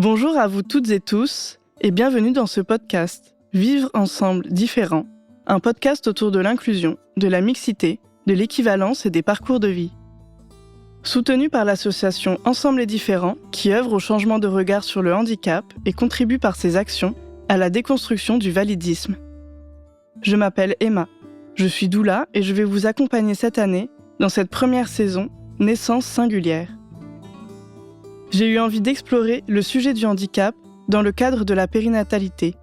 Bonjour à vous toutes et tous et bienvenue dans ce podcast Vivre ensemble différents, un podcast autour de l'inclusion, de la mixité, de l'équivalence et des parcours de vie. Soutenu par l'association Ensemble et Différents qui œuvre au changement de regard sur le handicap et contribue par ses actions à la déconstruction du validisme. Je m'appelle Emma, je suis doula et je vais vous accompagner cette année dans cette première saison Naissance singulière. J'ai eu envie d'explorer le sujet du handicap dans le cadre de la périnatalité,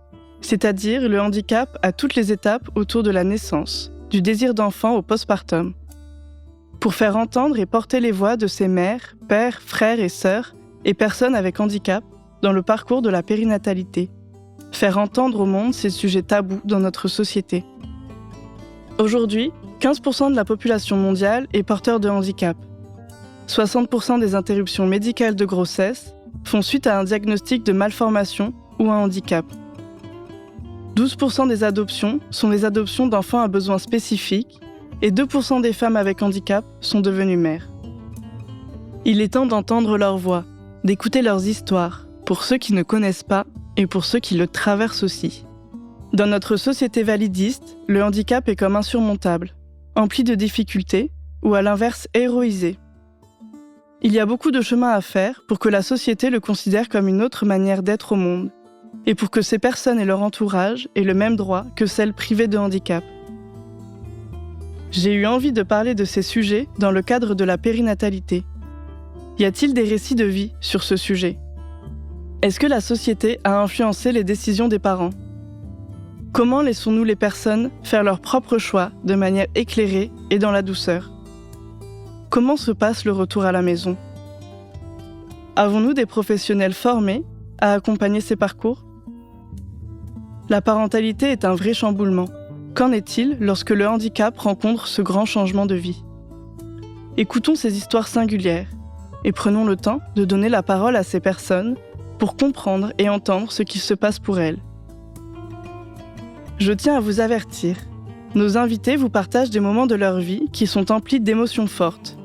c'est-à-dire le handicap à toutes les étapes autour de la naissance, du désir d'enfant au postpartum. Pour faire entendre et porter les voix de ces mères, pères, frères et sœurs et personnes avec handicap dans le parcours de la périnatalité. Faire entendre au monde ces sujets tabous dans notre société. Aujourd'hui, 15% de la population mondiale est porteur de handicap. 60% des interruptions médicales de grossesse font suite à un diagnostic de malformation ou un handicap. 12% des adoptions sont des adoptions d'enfants à besoins spécifiques et 2% des femmes avec handicap sont devenues mères. Il est temps d'entendre leur voix, d'écouter leurs histoires, pour ceux qui ne connaissent pas et pour ceux qui le traversent aussi. Dans notre société validiste, le handicap est comme insurmontable, empli de difficultés ou à l'inverse héroïsé. Il y a beaucoup de chemin à faire pour que la société le considère comme une autre manière d'être au monde et pour que ces personnes et leur entourage aient le même droit que celles privées de handicap. J'ai eu envie de parler de ces sujets dans le cadre de la périnatalité. Y a-t-il des récits de vie sur ce sujet ? Est-ce que la société a influencé les décisions des parents ? Comment laissons-nous les personnes faire leurs propres choix de manière éclairée et dans la douceur ? Comment se passe le retour à la maison ? Avons-nous des professionnels formés à accompagner ces parcours ? La parentalité est un vrai chamboulement. Qu'en est-il lorsque le handicap rencontre ce grand changement de vie ? Écoutons ces histoires singulières et prenons le temps de donner la parole à ces personnes pour comprendre et entendre ce qui se passe pour elles. Je tiens à vous avertir. Nos invités vous partagent des moments de leur vie qui sont emplis d'émotions fortes.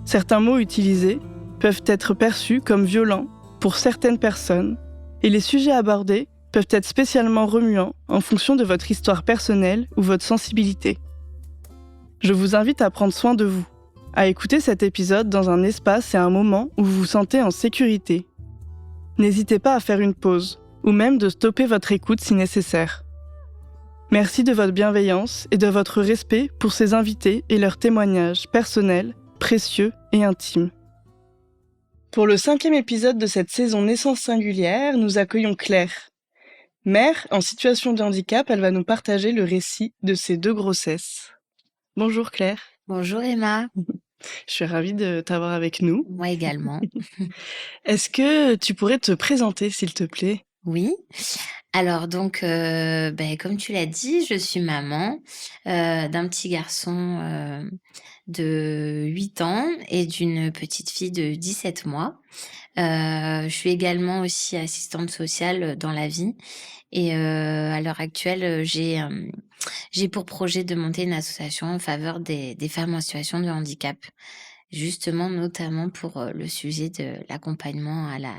Certains mots utilisés peuvent être perçus comme violents pour certaines personnes et les sujets abordés peuvent être spécialement remuants en fonction de votre histoire personnelle ou votre sensibilité. Je vous invite à prendre soin de vous, à écouter cet épisode dans un espace et un moment où vous vous sentez en sécurité. N'hésitez pas à faire une pause ou même de stopper votre écoute si nécessaire. Merci de votre bienveillance et de votre respect pour ces invités et leurs témoignages personnels, précieux et intimes. Pour le 5e épisode de cette saison Naissance singulière, nous accueillons Claire. Mère en situation de handicap, elle va nous partager le récit de ses 2 grossesses. Bonjour Claire. Bonjour Emma. Je suis ravie de t'avoir avec nous. Moi également. Est-ce que tu pourrais te présenter, s'il te plaît ? Oui. Alors donc, comme tu l'as dit, je suis maman d'un petit garçon de 8 ans et d'une petite fille de 17 mois. Je suis également aussi assistante sociale dans la vie et à l'heure actuelle, j'ai pour projet de monter une association en faveur des femmes en situation de handicap, justement notamment pour le sujet de l'accompagnement à la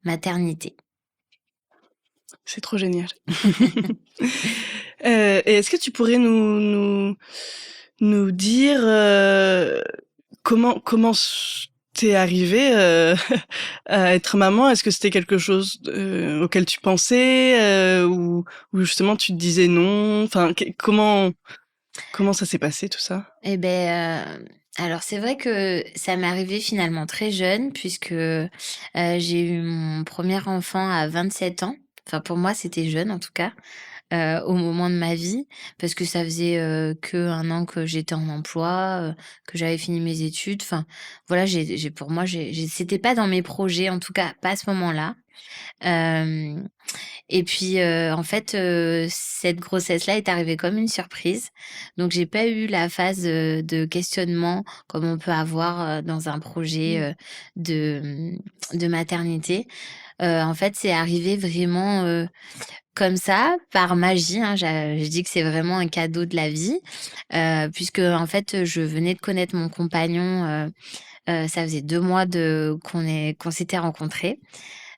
maternité. C'est trop génial. Et est-ce que tu pourrais nous dire comment t'es arrivée à être maman ? Est-ce que c'était quelque chose auquel tu pensais ou justement tu te disais non ? Enfin, comment ça s'est passé tout ça ? Eh ben, alors c'est vrai que ça m'est arrivé finalement très jeune puisque j'ai eu mon premier enfant à 27 ans. Enfin, pour moi, c'était jeune en tout cas, au moment de ma vie, parce que ça faisait que 1 an que j'étais en emploi, que j'avais fini mes études. Enfin, voilà, pour moi, c'était pas dans mes projets, en tout cas pas à ce moment-là. Et puis, en fait, cette grossesse-là est arrivée comme une surprise. Donc j'ai pas eu la phase, de questionnement comme on peut avoir, dans un projet, de maternité. En fait, c'est arrivé vraiment, comme ça, par magie, hein. Je dis que c'est vraiment un cadeau de la vie, puisque en fait, je venais de connaître mon compagnon, ça faisait 2 mois qu'on s'était rencontrés.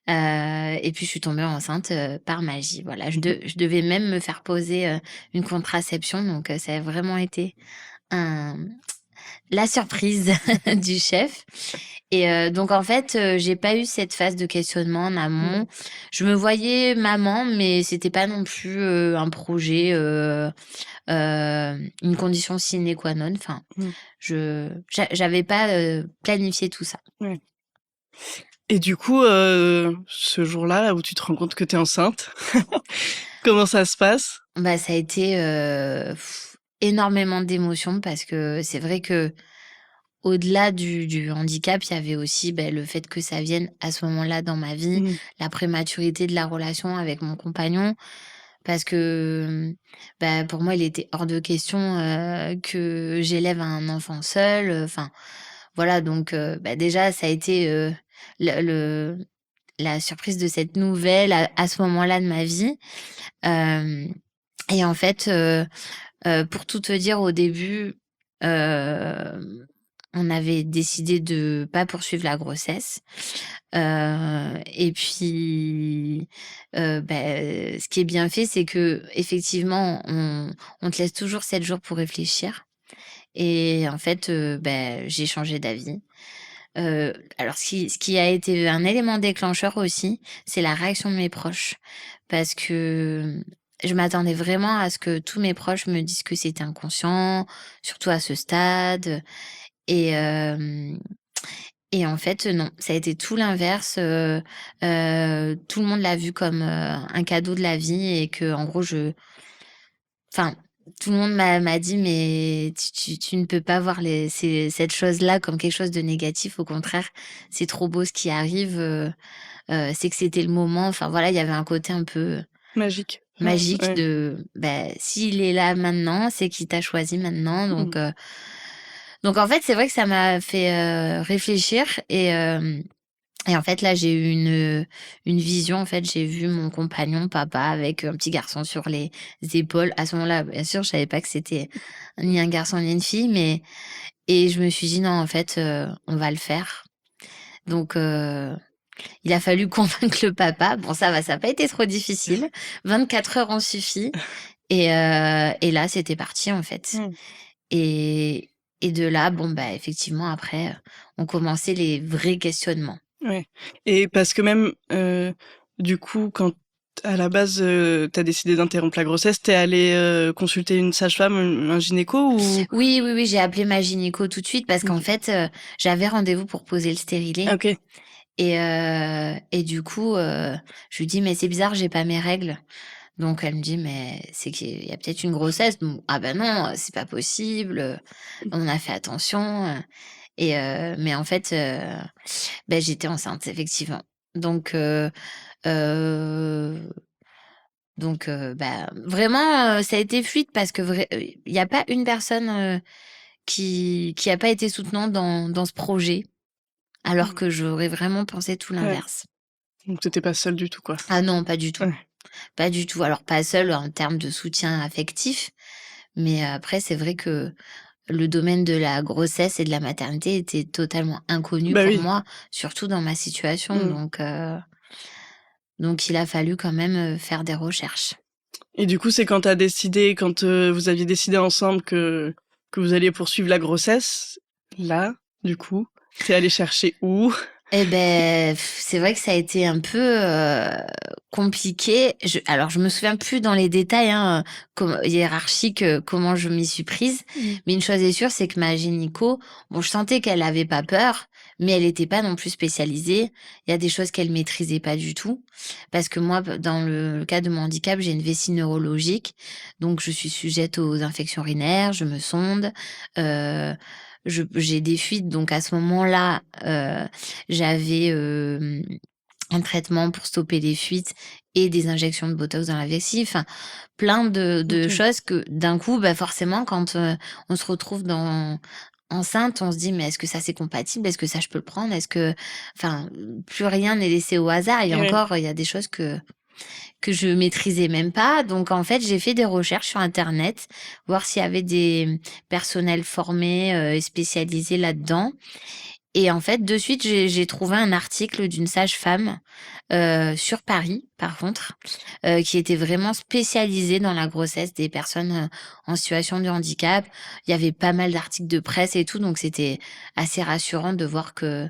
Et puis je suis tombée enceinte, par magie. Voilà, je devais même me faire poser, une contraception, donc ça a vraiment été un la surprise du chef. Et donc en fait, j'ai pas eu cette phase de questionnement en amont. Mmh. Je me voyais maman, mais c'était pas non plus, un projet, une condition sine qua non. Enfin, Mmh. j'avais pas, planifié tout ça. Ouais. Et du coup, ce jour-là, là où tu te rends compte que tu es enceinte, comment ça se passe? Bah, ça a été, énormément d'émotions parce que c'est vrai que au-delà du handicap, il y avait aussi, beh, le fait que ça vienne à ce moment-là dans ma vie, Mmh. la prématurité de la relation avec mon compagnon. Parce que, bah, pour moi, il était hors de question, que j'élève un enfant seul, enfin, voilà. Donc bah, déjà ça a été, le la surprise de cette nouvelle à ce moment-là de ma vie. Hem Et en fait, pour tout te dire, au début, on avait décidé de pas poursuivre la grossesse. Et puis, ce qui est bien fait, c'est qu'effectivement, on te laisse toujours 7 jours pour réfléchir. Et en fait, j'ai changé d'avis. Alors ce qui a été un élément déclencheur aussi, c'est la réaction de mes proches. Parce que, je m'attendais vraiment à ce que tous mes proches me disent que c'était inconscient, surtout à ce stade. Et en fait, non, ça a été tout l'inverse. Tout le monde l'a vu comme, un cadeau de la vie et que en gros enfin, tout le monde m'a dit: «Mais tu ne peux pas voir cette chose-là comme quelque chose de négatif, au contraire, c'est trop beau ce qui arrive, c'est que c'était le moment». Enfin voilà, il y avait un côté un peu Magique. Enfin, magique ouais. de, s'il est là maintenant, c'est qu'il t'a choisi maintenant. Mmh. Donc en fait, c'est vrai que ça m'a fait, réfléchir. Et en fait, là, j'ai eu une vision. En fait, j'ai vu mon compagnon, papa, avec un petit garçon sur les épaules. À ce moment-là, bien sûr, je savais pas que c'était ni un garçon ni une fille, et je me suis dit: «Non, en fait, on va le faire». Donc il a fallu convaincre le papa. Bon, ça va, ça a pas été trop difficile. 24 heures ont suffi. Et là, c'était parti, en fait. Mmh. Et de là, bon, bah, effectivement, après, ont commencé les vrais questionnements. Ouais. Et parce que même, du coup, quand à la base, tu as décidé d'interrompre la grossesse, tu es allée, consulter une sage-femme, un gynéco ou? Oui, oui, oui, j'ai appelé ma gynéco tout de suite parce qu'en OK. fait, j'avais rendez-vous pour poser le stérilet. OK. Et du coup, je lui dis: «Mais c'est bizarre, j'ai pas mes règles». Donc elle me dit: «Mais c'est qu'il y a peut-être une grossesse». Donc ah bah non, c'est pas possible, on a fait attention, mais en fait, j'étais enceinte effectivement. Donc heu vraiment, ça a été fluide parce que il y a pas une personne, qui a pas été soutenante dans ce projet, alors Mmh. que j'aurais vraiment pensé tout Ouais. l'inverse. Donc tu étais pas seule du tout, quoi? Ah non, pas du tout, Ouais. pas du tout. Alors pas seule en termes de soutien affectif, mais après c'est vrai que le domaine de la grossesse et de la maternité était totalement inconnu Bah pour oui. moi, surtout dans ma situation. Mmh. Donc il a fallu quand même, faire des recherches. Et du coup, c'est quand tu as décidé quand, vous aviez décidé ensemble que vous alliez poursuivre la grossesse, là, du coup, tu es allée chercher où? Eh ben, c'est vrai que ça a été un peu, compliqué. Alors je me souviens plus dans les détails, hein, hiérarchiques, comment je m'y suis prise. Mmh. Mais une chose est sûre, c'est que ma gynéco, bon, je sentais qu'elle avait pas peur, mais elle était pas non plus spécialisée. Il y a des choses qu'elle maîtrisait pas du tout. Parce que moi, dans le cas de mon handicap, j'ai une vessie neurologique, donc je suis sujette aux infections urinaires, je me sonde, heu, j'ai des fuites. Donc à ce moment-là, j'avais, un traitement pour stopper les fuites et des injections de botox dans la vessie, enfin plein de OK. choses que d'un coup, forcément quand, on se retrouve enceinte, on se dit: «Mais est-ce que ça c'est compatible? Est-ce que ça je peux le prendre? Est-ce que» enfin, plus rien n'est laissé au hasard. Et Et ouais. encore, il y a des choses que je maîtrisais même pas. Donc en fait, j'ai fait des recherches sur internet, voir s'il y avait des personnels formés, et spécialisés là-dedans. Et en fait, de suite, j'ai trouvé un article d'une sage-femme sur Paris, par contre, qui était vraiment spécialisée dans la grossesse des personnes en situation de handicap. Il y avait pas mal d'articles de presse et tout, donc c'était assez rassurant de voir que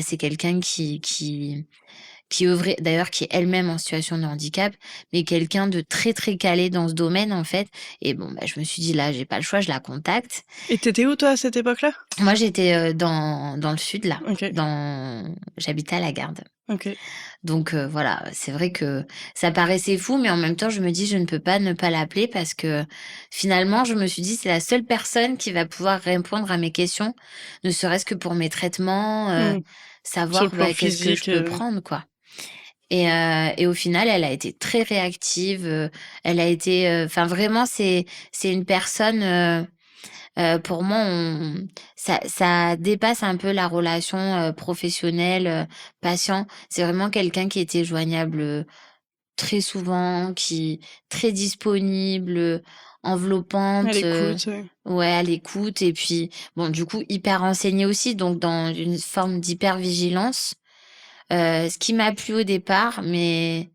c'est quelqu'un qui œuvrait, d'ailleurs, qui est elle-même en situation de handicap, mais quelqu'un de très très calé dans ce domaine en fait. Et bon, je me suis dit là, j'ai pas le choix, je la contacte. Et t'étais où toi à cette époque-là? Moi, j'étais dans le sud là, Ok, j'habitais à la Garde. ok. Donc voilà, c'est vrai que ça paraissait fou, mais en même temps, je me dis: «Je ne peux pas ne pas l'appeler» parce que finalement, je me suis dit: «C'est la seule personne qui va pouvoir répondre à mes questions, ne serait-ce que pour mes traitements, Hmm. Sur le savoir, plan qu'est-ce que je physique. peux prendre, quoi». Et au final, elle a été très réactive, elle a été, enfin vraiment, c'est une personne, pour moi, ça dépasse un peu la relation, professionnelle, patient. C'est vraiment quelqu'un qui était joignable, très souvent, qui très disponible, À enveloppante, l'écoute, ouais. ouais, à l'écoute et puis, bon, du coup, hyper renseignée aussi, donc dans une forme d'hypervigilance, ce qui m'a plu au départ, mais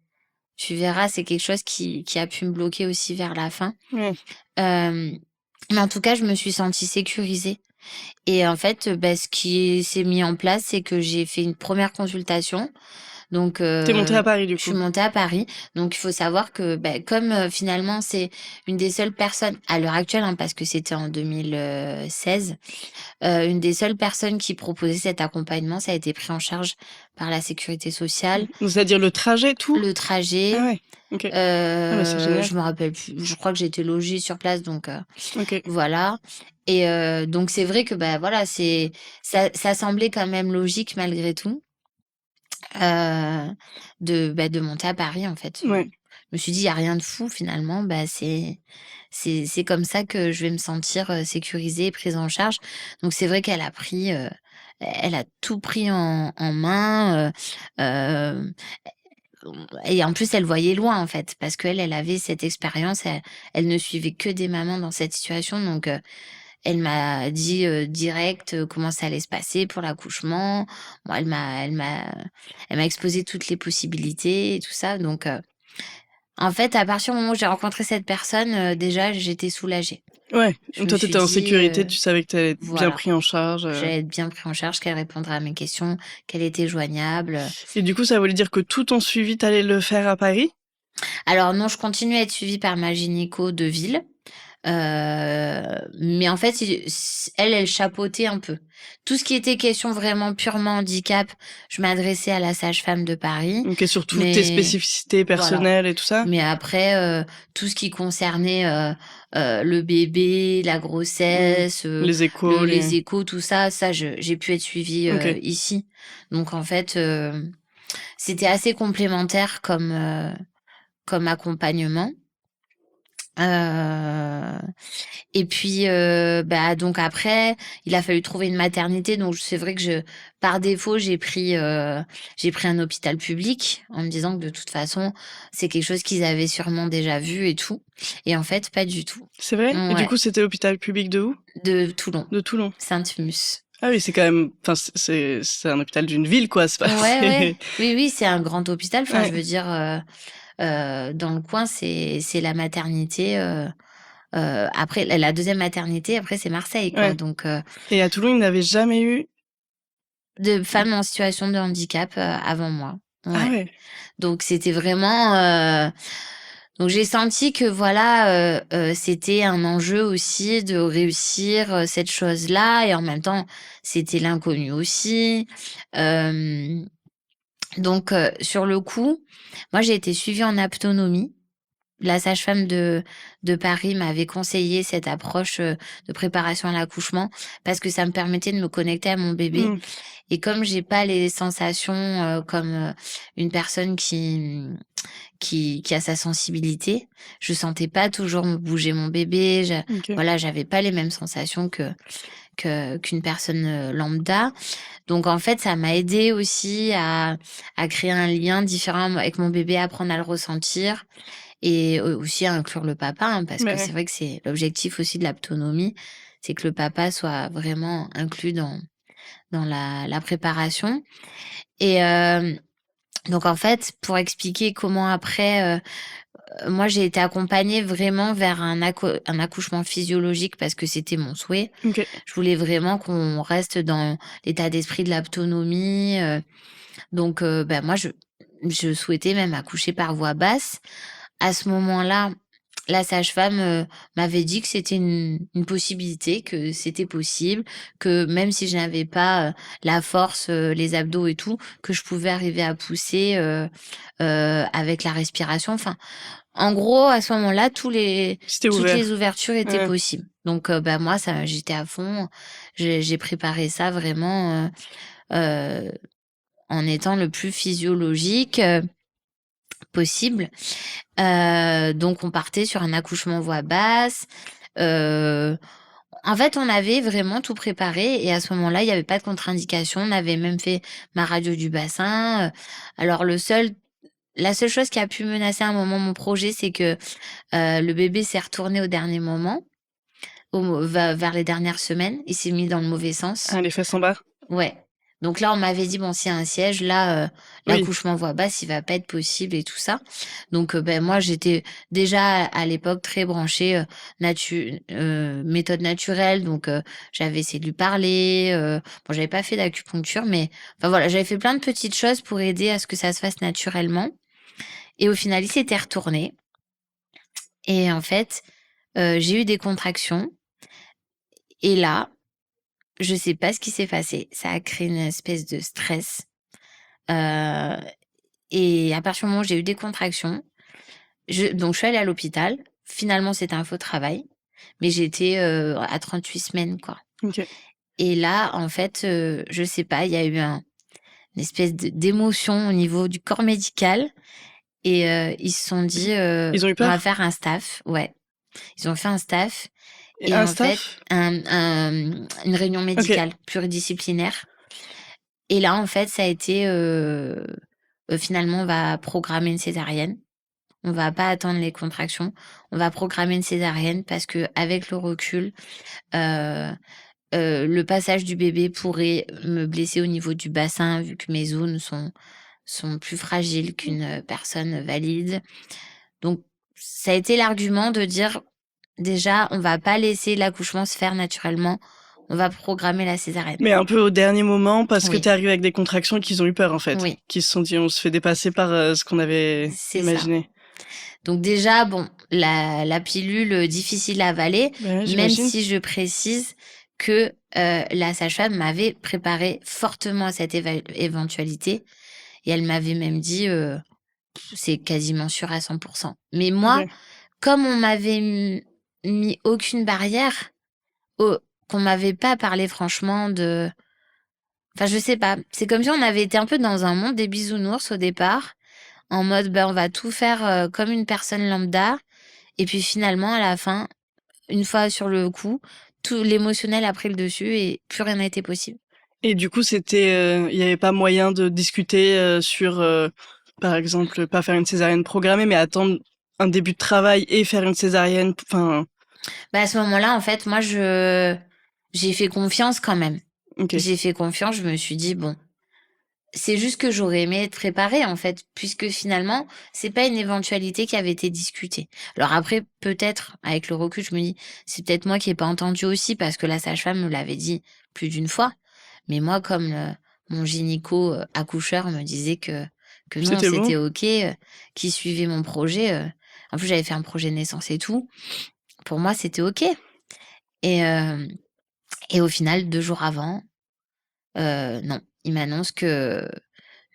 tu verras, c'est quelque chose qui a pu me bloquer aussi vers la fin. Ouais. Hem, mais en tout cas, je me suis sentie sécurisée et en fait, ce qui s'est mis en place, c'est que j'ai fait une première consultation. Donc T'es montée à Paris du je suis coup. montée à Paris. Donc il faut savoir que, comme, finalement, c'est une des seules personnes à l'heure actuelle, hein, parce que c'était en 2016, une des seules personnes qui proposait cet accompagnement, ça a été pris en charge par la sécurité sociale. Donc, c'est-à-dire le trajet, tout? Le trajet, Ah ouais, ok. Ah bah c'est génial. je me rappelle plus, je crois que j'ai été logée sur place donc Ok. voilà. Et donc c'est vrai que, voilà, ça semblait quand même logique malgré tout, de monter à Paris, en fait. Je Ouais. me suis dit: «Il y a rien de fou finalement, c'est comme ça que je vais me sentir, sécurisée et prise en charge». Donc c'est vrai qu'elle a pris, elle a tout pris en main, et en plus elle voyait loin, en fait, parce qu'elle, elle avait cette expérience, elle ne suivait que des mamans dans cette situation donc elle m'a dit, direct, comment ça allait se passer pour l'accouchement. Moi, elle m'a exposé toutes les possibilités et tout ça donc en fait, à partir du moment où j'ai rencontré cette personne, déjà j'étais soulagée. Ouais. Je me Toi, suis t'étais en dit, sécurité, tu savais que t'allais être bien voilà, pris en charge. j'allais être bien pris en charge, qu'elle répondrait à mes questions, qu'elle était joignable. Et du coup, ça voulait dire que tout ton suivi, t'allais le faire à Paris? Alors non, je continue à être suivie par ma gynéco de ville. Mais en fait, elle chapeautait un peu. Tout ce qui était question vraiment purement handicap, je m'adressais à la sage-femme de Paris, Ok, sur toutes tes mais spécificités voilà. personnelles et tout ça? Mais après, tout ce qui concernait, le bébé, la Hmm. grossesse, Les échos, les échos, tout ça, j'ai pu être suivie, Ok. ici. Donc en fait, c'était assez complémentaire comme accompagnement. Heu et puis, donc après, il a fallu trouver une maternité, donc c'est vrai que par défaut, j'ai pris un hôpital public en me disant que de toute façon, c'est quelque chose qu'ils avaient sûrement déjà vu et tout et en fait, pas du tout. C'est vrai? Et du Ouais, coup, c'était l'hôpital public de où? de Toulon, De Toulon. Sainte-Mus. Ah oui, c'est quand même, enfin, c'est un hôpital d'une ville, quoi. C'est pas, Ouais, ouais. Oui, oui, c'est un grand hôpital. Enfin, je Ouais. veux dire, dans le coin, c'est la maternité, après la 2e maternité, après c'est Marseille, quoi, Ouais. donc Et à Toulon, il n'avait jamais eu. de femmes en situation de handicap, avant moi. Ah Ouais. ouais. Donc c'était vraiment, donc j'ai senti que voilà, c'était un enjeu aussi de réussir, cette chose-là et en même temps, c'était l'inconnu aussi. Hem, donc sur le coup, moi j'ai été suivie en autonomie. La sage-femme de Paris m'avait conseillé cette approche, de préparation à l'accouchement parce que ça me permettait de me connecter à mon bébé Hmm. et comme j'ai pas les sensations, comme, une personne qui a sa sensibilité, je sentais pas toujours bouger mon bébé, Ok. voilà, j'avais pas les mêmes sensations qu'une personne, lambda. Donc en fait, ça m'a aidée aussi à créer un lien différent avec mon bébé, apprendre à le ressentir et aussi à inclure le papa, hein, parce que Mais c'est vrai que c'est l'objectif aussi de l'autonomie, c'est que le papa soit vraiment inclus dans la préparation et donc en fait, pour expliquer comment après, moi j'ai été accompagnée vraiment vers un accouchement physiologique parce que c'était mon souhait. OK. Je voulais vraiment qu'on reste dans l'état d'esprit de l'autonomie, donc bah, moi je souhaitais même accoucher par voie basse. À ce moment-là, la sage-femme, m'avait dit que c'était une possibilité, que c'était possible, que même si je n'avais pas, la force, les abdos et tout, que je pouvais arriver à pousser, avec la respiration. Enfin, en gros, à ce moment-là, C'était toutes ouvert. les ouvertures étaient Ouais. possibles. Donc bah, moi ça j'étais à fond. J'ai préparé ça vraiment, en étant le plus physiologique, possible. Donc on partait sur un accouchement voix basse. Heu, En fait, on avait vraiment tout préparé et à ce moment-là, il y avait pas de contre-indication. On avait même fait ma radio du bassin, alors la seule chose qui a pu menacer à un moment mon projet, c'est que, le bébé s'est retourné au dernier moment, vers les dernières semaines. Il s'est mis dans le mauvais sens. Ah, les fesses en bas? Ouais. Donc là, on m'avait dit: «Bon, s'il y a un siège, là, Oui. l'accouchement voix basse, il va pas être possible» et tout ça. Donc ben, moi, j'étais déjà à l'époque très branchée, méthode naturelle, donc j'avais essayé de lui parler, bon, j'avais pas fait d'acupuncture, mais enfin voilà, j'avais fait plein de petites choses pour aider à ce que ça se fasse naturellement et au final, il s'était retourné et en fait, j'ai eu des contractions et là, je sais pas ce qui s'est passé. Ça a créé une espèce de stress. Heu et à partir du moment où j'ai eu des contractions, je suis allée à l'hôpital. Finalement, c'était un faux travail, mais j'étais, à 38 semaines, quoi. OK. Et là, en fait, je sais pas, il y a eu une espèce d'émotion au niveau du corps médical et ils se sont dit, Ils ont eu «On va peur? faire un staff». Ouais, ils ont fait un staff Et et un en fait, staff? une réunion OK. médicale pluridisciplinaire et là, en fait, ça a été, finalement, on va programmer une césarienne. On va pas attendre les contractions. On va programmer une césarienne parce que avec le recul, heu le passage du bébé pourrait me blesser au niveau du bassin vu que mes zones sont plus fragiles qu'une, personne valide. Donc ça a été l'argument de dire: «Déjà, on va pas laisser l'accouchement se faire naturellement, on va programmer la césarienne». Mais un peu au dernier moment parce que Oui, tu es arrivée avec des contractions et qu'ils ont eu peur, en fait? oui, Qu'ils se sont dit: «On se fait dépasser par, ce qu'on avait c'est ça. imaginé». Donc déjà, bon, la pilule, difficile à avaler, Bah, ouais, même j'imagine. si je précise que, la sage-femme m'avait préparé fortement à cette éventualité et elle m'avait même dit, «C'est quasiment sûr à 100 pour cent». Mais moi, OK. comme on m'avait mis aucune barrière, au qu'on m'avait pas parlé franchement de enfin, je sais pas, c'est comme si on avait été un peu dans un monde des bisounours au départ, en mode, ben, on va tout faire, comme une personne lambda et puis finalement à la fin, une fois sur le coup, tout l'émotionnel a pris le dessus et plus rien n'a été possible. Et du coup, c'était, il y avait pas moyen de discuter, sur, par exemple, pas faire une césarienne programmée, mais attendre un début de travail et faire une césarienne, enfin, Bah, à ce moment-là, en fait, moi, j'ai fait confiance quand même. OK. J'ai fait confiance, je me suis dit: «Bon». C'est juste que j'aurais aimé être préparée, en fait, puisque finalement, c'est pas une éventualité qui avait été discutée. Alors après, peut-être, avec le recul, je me dis: «C'est peut-être moi qui ai pas entendu aussi», parce que la sage-femme me l'avait dit plus d'une fois. Mais moi, comme mon gynéco, accoucheur me disait que non, C'était bon? c'était OK, qu'il suivait mon projet, en plus, j'avais fait un projet de naissance et tout. Pour moi, c'était OK et et au final, 2 jours avant, non, il m'annonce que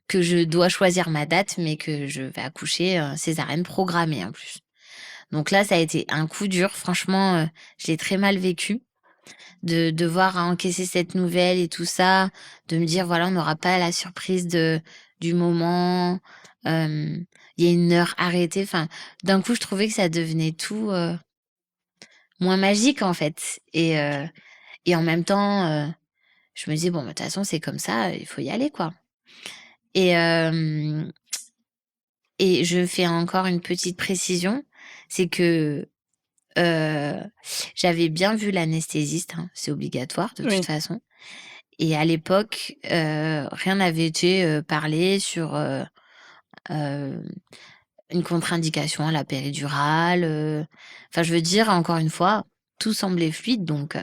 je dois choisir ma date, mais que je vais accoucher, césarienne programmée en plus. Donc là, ça a été un coup dur, franchement, je l'ai très mal vécu de devoir encaisser cette nouvelle et tout ça, de me dire: «Voilà, on n'aura pas la surprise du moment, il y a une heure arrêtée». Enfin, d'un coup, je trouvais que ça devenait tout, moins magique en fait et en même temps, je me disais: «Bon, bah, de toute façon, c'est comme ça, il faut y aller, quoi» et Et je fais encore une petite précision, c'est que, heu, j'avais bien vu l'anesthésiste, hein, c'est obligatoire de toute Oui. façon Et à l'époque, rien n'avait été, parlé sur, une contre-indication à la péridurale, enfin je veux dire encore une fois, tout semblait fluide donc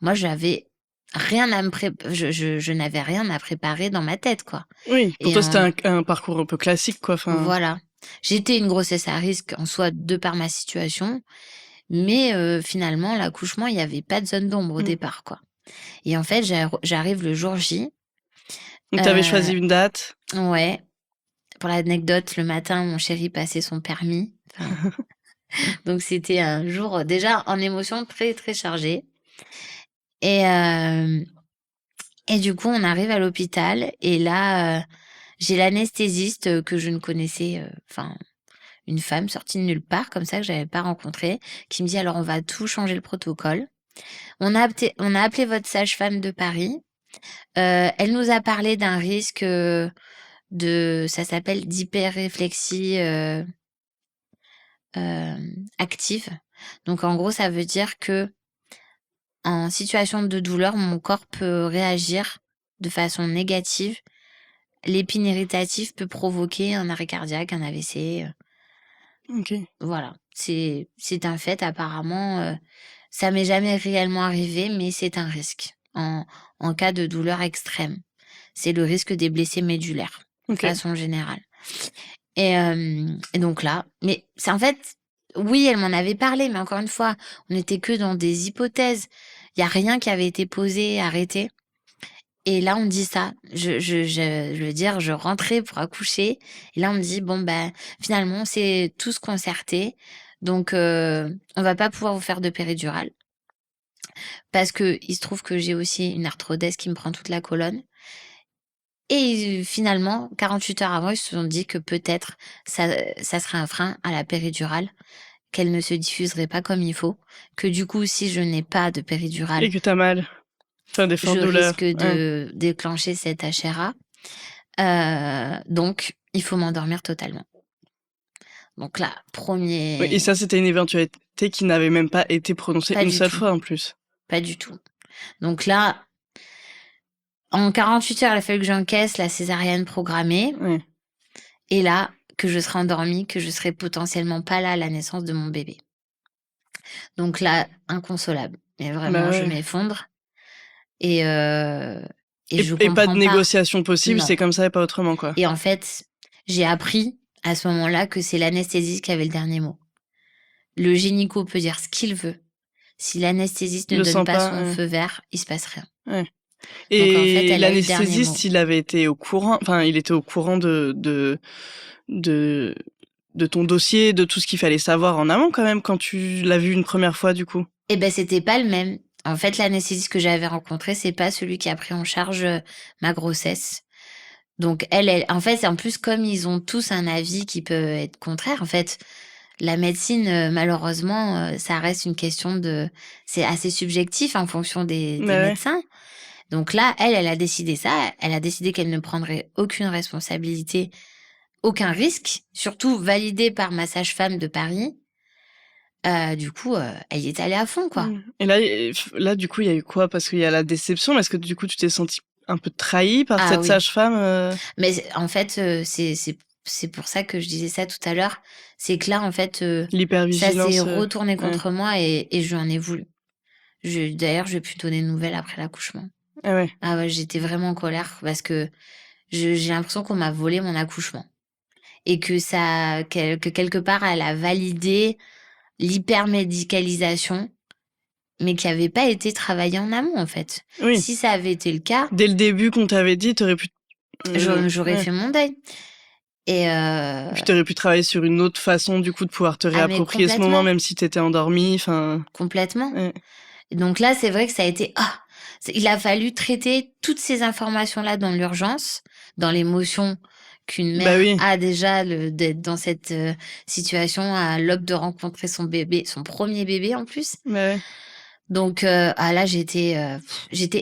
moi j'avais rien à me prép je n'avais rien à préparer dans ma tête, quoi. Oui, pour Et toi, c'était en un parcours un peu classique, quoi, enfin Voilà. J'étais une grossesse à risque en soi de par ma situation, mais finalement l'accouchement, il y avait pas de zone d'ombre au mmh. départ, quoi. Et en fait, j'arrive le jour J, Donc tu avais choisi heu une date? ouais, pour l'anecdote, le matin, mon chéri passait son permis, enfin, donc c'était un jour, déjà en émotions très, très chargées. Et du coup, on arrive à l'hôpital et là, j'ai l'anesthésiste, que je ne connaissais, enfin, une femme sortie de nulle part comme ça que j'avais pas rencontrée, qui me dit: «Alors on va tout changer le protocole. On a appelé votre sage-femme de Paris. Elle nous a parlé d'un risque, ça s'appelle d'hyperréflexie, active. Donc en gros, ça veut dire que en situation de douleur, mon corps peut réagir de façon négative. L'épine irritative peut provoquer un arrêt cardiaque, un AVC, OK. voilà. C'est un fait apparemment, ça m'est jamais réellement arrivé, mais c'est un risque en cas de douleur extrême. C'est le risque des blessés médulaires, de OK. façon générale. Et donc là, mais c'est en fait, oui, elle m'en avait parlé, mais encore une fois, on n'était que dans des hypothèses. Il y a rien qui avait été posé, arrêté. Et là, on me dit ça. Je veux dire, je rentrais pour accoucher et là, on me dit: «Bon, ben, finalement, c'est tous concerté, donc on va pas pouvoir vous faire de péridurale». Parce qu'il se trouve que j'ai aussi une arthrodèse qui me prend toute la colonne. Et finalement, 48 heures avant, ils se sont dit que peut-être ça serait un frein à la péridurale, qu'elle ne se diffuserait pas comme il faut, que du coup, si je n'ai pas de péridurale, Et que tu as mal? Enfin, des je fortes douleurs? risque Ouais. de déclencher cette HRA. Donc il faut m'endormir totalement. Donc là, Oui, et ça, c'était une éventualité qui n'avait même pas été prononcée pas une du seule tout, fois, en plus? pas du tout. Donc là, en 48 heures, il a fallu que j'encaisse la césarienne programmée Ouais. et là, que je serai endormie, que je serai potentiellement pas là à la naissance de mon bébé. Donc là, inconsolable. Mais Bah, vraiment, je ouais. m'effondre et heu et je Et pas de comprends pas. négociation possible, Non. c'est comme ça et pas autrement, quoi? Et en fait, j'ai appris à ce moment-là que c'est l'anesthésiste qui avait le dernier mot. Le gynéco peut dire ce qu'il veut. Si l'anesthésiste Il ne le donne sent pas pas? son feu vert, il se passe rien. Ouais. Donc en fait, Et elle a eu le dernier l'anesthésiste, mot. il avait été au courant, enfin, il était au courant de de ton dossier, de tout ce qu'il fallait savoir en amont quand même, quand tu l'as vu une première fois, du coup? Eh ben, c'était pas le même. En fait, l'anesthésiste que j'avais rencontré, c'est pas celui qui a pris en charge, ma grossesse. Donc elle en fait, en plus, comme ils ont tous un avis qui peut être contraire, en fait, la médecine, malheureusement, ça reste une question de c'est assez subjectif en fonction des Bah, ouais. médecins. Donc là, elle a décidé ça. Elle a décidé qu'elle ne prendrait aucune responsabilité, aucun risque, surtout validé par ma sage-femme de Paris. Du coup, elle y est allée à fond, quoi. Mmh. Et là, là, du coup, il y a eu quoi? Parce qu'il y a la déception, mais est-ce que, du coup, tu t'es sentie un peu trahie par Ah cette oui, sage-femme? mais en fait, c'est pour ça que je disais ça tout à l'heure. C'est que là, en fait, ça s'est L'hypervigilance, retourné ouais. contre moi et je lui en ai voulu. D'ailleurs, je lui ai plus donner de nouvelles après l'accouchement. Ah ouais. Ah ouais, j'étais vraiment en colère parce que j'ai l'impression qu'on m'a volé mon accouchement et que quelque part, elle a validé l'hypermédicalisation, mais qui avait pas été travaillée en amont, en fait. Oui. Si ça avait été le cas, Dès le début qu'on t'avait dit, tu aurais pu j'aurais ouais. fait mon deuil. Et Puis tu aurais pu travailler sur une autre façon, du coup, de pouvoir te ah mais réapproprier ce moment, complètement, même si tu étais endormie, enfin, complètement. ouais. Et donc là, c'est vrai que ça a été il a fallu traiter toutes ces informations-là dans l'urgence, dans l'émotion qu'une Bah mère oui. a déjà d'être dans cette, situation à l'aube de rencontrer son bébé, son premier bébé en plus. Bah ouais. Donc là, j'étais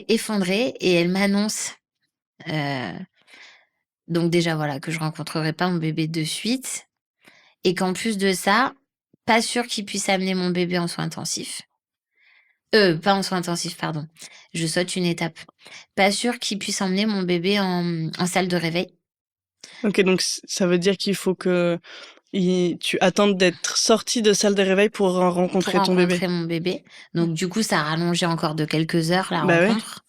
effondrée et elle m'annonce, heu, donc déjà voilà, que je rencontrerai pas mon bébé de suite et qu'en plus de ça, pas sûr qu'il puisse amener mon bébé en soins intensifs. Pas en soins intensifs, pardon. Je saute une étape. Pas sûr qu'ils puissent emmener mon bébé en salle de réveil. OK, donc ça veut dire qu'il faut que tu attendes d'être sortie de salle de réveil pour Pour rencontrer ton bébé? rencontrer mon bébé. Donc du coup, ça a rallongé encore de quelques heures la Bah, ouais. rencontre.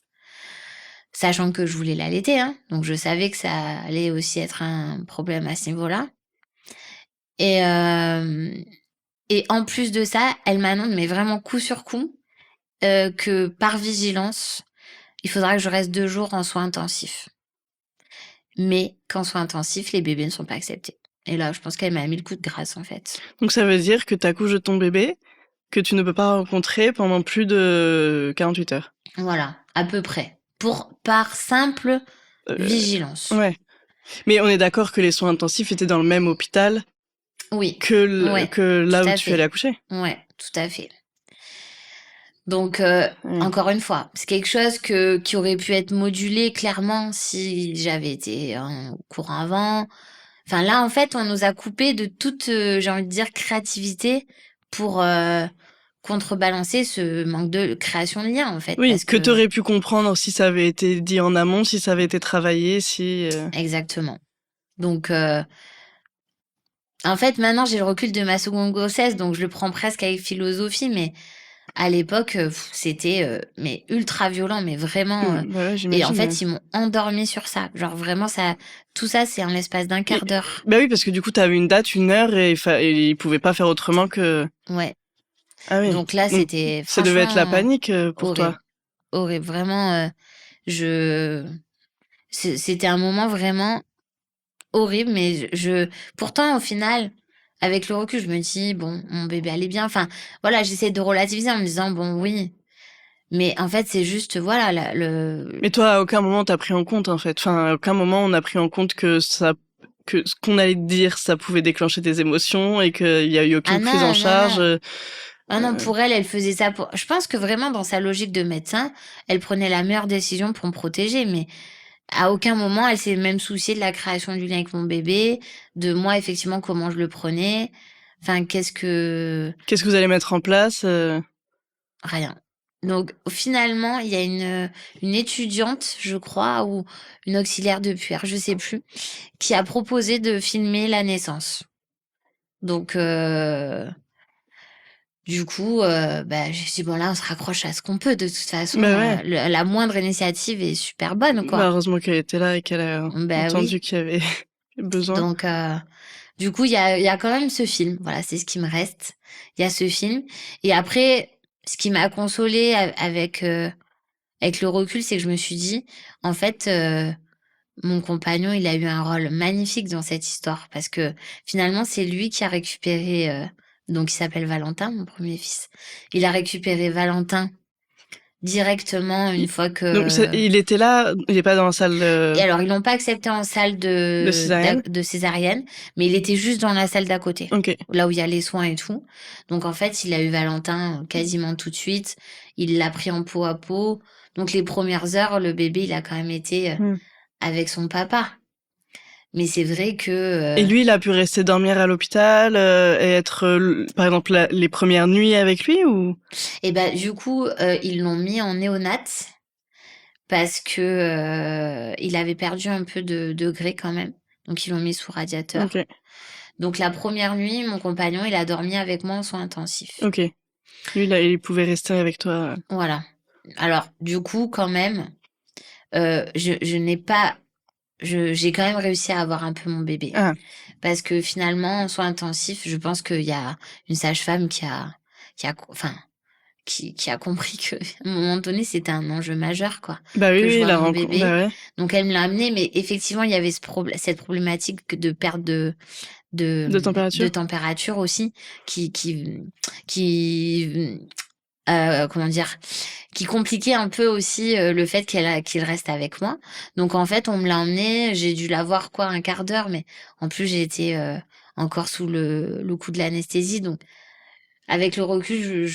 Sachant que je voulais l'allaiter, hein, donc je savais que ça allait aussi être un problème à ce niveau-là. Et hem et en plus de ça, elle m'annonce, mais vraiment coup sur coup, que par vigilance, il faudra que je reste 2 jours en soins intensifs. Mais qu'en soins intensifs, les bébés ne sont pas acceptés. Et là, je pense qu'elle m'a mis le coup de grâce, en fait. Donc ça veut dire que tu accouches de ton bébé, que tu ne peux pas rencontrer pendant plus de 48 heures? Voilà, à peu près. Par simple Heu, vigilance. ouais. Mais on est d'accord que les soins intensifs étaient dans le même hôpital Oui, ouais, que tout là où à tu allais fait. accoucher? Ouais, tout à fait. Donc, Ouais. encore une fois, c'est quelque chose qui aurait pu être modulé clairement si j'avais été au courant avant. Enfin là, en fait, on nous a coupé de toute, j'ai envie de dire créativité pour, contrebalancer ce manque de création de lien, en fait. Oui, Parce que tu que aurais pu comprendre si ça avait été dit en amont, si ça avait été travaillé, exactement. Donc, en fait, maintenant, j'ai le recul de ma seconde grossesse, donc je le prends presque avec philosophie, mais à l'époque, c'était, mais ultra violent, mais vraiment, bah, ouais, et en j'imagine, fait, ils m'ont endormie sur ça. Genre vraiment ça tout ça, c'est en l'espace d'un et quart d'heure. bah, oui, parce que du coup, tu avais une date, une heure et ils pouvaient pas faire autrement que Ouais. ah oui, Donc là, donc c'était ça devait être la franchement panique, pour horrible, toi? horrible. Vraiment, je c'était un moment vraiment horrible, mais pourtant, au final, avec le recul, je me dis: «Bon, mon bébé allait bien». Enfin, voilà, j'essaie de relativiser en me disant: «Bon, oui». Mais en fait, c'est juste, voilà, la le Mais toi, à aucun moment t'as pris en compte, en fait? Enfin, à aucun moment on a pris en compte que ce qu'on allait te dire, ça pouvait déclencher des émotions et qu'il y a eu ah aucune prise en non, non, charge, non. Ah non, heu pour elle, elle faisait ça pour je pense que vraiment dans sa logique de médecin, elle prenait la meilleure décision pour me protéger, mais à aucun moment elle s'est même souciée de la création du lien avec mon bébé, de moi effectivement comment je le prenais. Enfin, qu'est-ce que vous allez mettre en place, rien. Donc finalement, il y a une étudiante, je crois, ou une auxiliaire de puère, je sais plus, qui a proposé de filmer la naissance. Donc du coup, bah, j'ai dit: «Bon là, on se raccroche à ce qu'on peut de toute façon, bah, ouais, la moindre initiative est super bonne, bah, quoi». heureusement qu'elle était là et qu'elle a Bah entendu oui, qu'il y avait besoin. donc du coup, il y a quand même ce film, voilà, c'est ce qui me reste. Il y a ce film et après, ce qui m'a consolée avec le recul, c'est que je me suis dit: «En fait, mon compagnon, il a eu un rôle magnifique dans cette histoire» parce que finalement, c'est lui qui a récupéré, donc il s'appelle Valentin, mon premier fils. Il a récupéré Valentin directement une I fois donc que il était là, il est pas dans la salle, et alors ils l'ont pas accepté en salle de césarienne? de césarienne, mais il était juste dans la salle d'à côté, OK. là où il y a les soins et tout. Donc en fait, il a eu Valentin, quasiment tout de suite. Il l'a pris en peau à peau. Donc les premières heures, le bébé, il a quand même été, Mmh. avec son papa. Mais c'est vrai Et que, lui, il a pu rester dormir à l'hôpital, et être, par exemple, les premières nuits avec lui ou? et bah, du coup, ils l'ont mis en néonat parce que, il avait perdu un peu de degrés quand même. Donc ils l'ont mis sous radiateur. OK, Donc la première nuit, mon compagnon, il a dormi avec moi en soins intensifs. OK. Lui, là, il pouvait rester avec toi, Voilà. Alors du coup, quand même, je n'ai pas j'ai quand même réussi à avoir un peu mon bébé. ah, Parce que finalement, en soins intensifs, je pense qu'il y a une sage-femme enfin, qui a compris qu'à un moment donné, c'était un enjeu majeur, quoi, bah, oui, que je oui, vois la mon rencontre, bah, bébé. ouais. Donc elle me l'a amené, mais effectivement, il y avait cette problématique de perte De de température? température aussi qui, comment dire? Qui compliquait un peu aussi, le fait qu'il reste avec moi. Donc en fait, on me l'a emmené, j'ai dû l'avoir quoi, un quart d'heure, mais en plus j'ai été, encore sous le coup de l'anesthésie, donc avec le recul,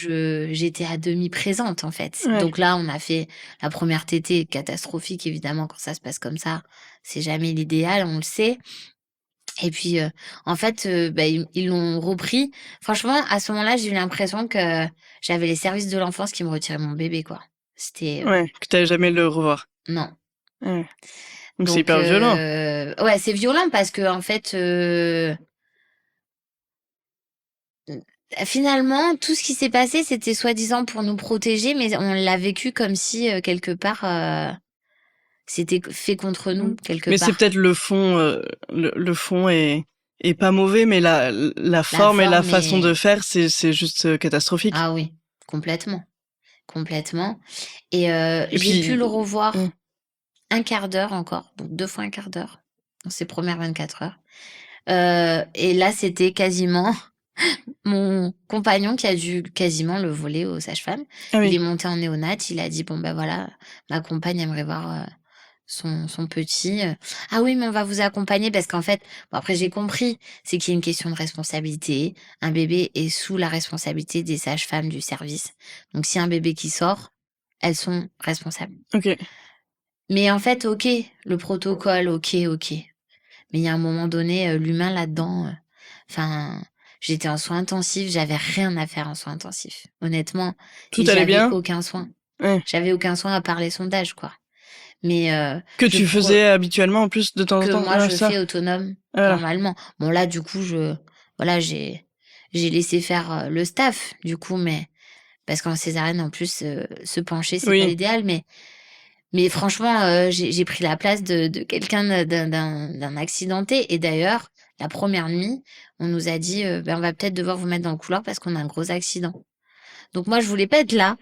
j'étais à demi présente, en fait. Ouais. Donc là, on a fait la première tétée catastrophique évidemment quand ça se passe comme ça, c'est jamais l'idéal, on le sait. Et puis, en fait, ils l'ont repris. Franchement, à ce moment-là, j'ai eu l'impression que j'avais les services de l'enfance qui me retiraient mon bébé, quoi. C'était, Ouais, que tu jamais le revoir. non. Ouais. Donc c'est Donc, hyper violent. ouais, c'est violent parce que en fait, finalement, tout ce qui s'est passé, c'était soi-disant pour nous protéger, mais on l'a vécu comme si, quelque part, c'était fait contre nous, quelque Mais c'est part. peut-être le fond, le fond est pas mauvais, mais la La forme et la forme façon de est faire, c'est juste catastrophique. ah oui, complètement, complètement et Et j'ai pu puis, le ouais. revoir 1/4 d'heure encore, donc 2 fois 1/4 d'heure dans ces premières 24 heures. Et là, c'était quasiment mon compagnon qui a dû quasiment le voler aux sages-femmes. Ah Il oui, est monté en néonat, il a dit: «Bon, ben voilà, ma compagne aimerait voir, son petit, Ah oui, mais on va vous accompagner» parce qu'en fait bon après j'ai compris, c'est qu'il y a une question de responsabilité. Un bébé est sous la responsabilité des sages-femmes du service. Donc s'il y a un bébé qui sort, elles sont responsables. OK. Mais en fait, OK, le protocole, OK. Mais il y a un moment donné, l'humain là-dedans, enfin, j'étais en soins intensifs, j'avais rien à faire en soins intensifs, honnêtement Tout et allait j'avais bien? aucun soin. Ouais. J'avais aucun soin à part les sondages, quoi. Mais Que je tu pre faisais habituellement en plus de temps en que temps? moi Ouais, je ça? fais autonome, Voilà. normalement. Bon là, du coup, voilà, j'ai laissé faire, le staff, du coup, mais parce qu'en césarienne, en plus, se pencher, c'est pas Oui. l'idéal, mais franchement, j'ai pris la place de quelqu'un d'un accidenté et d'ailleurs, la première nuit, on nous a dit, «Ben, on va peut-être devoir vous mettre dans le couloir parce qu'on a un gros accident». Donc moi, je voulais pas être là,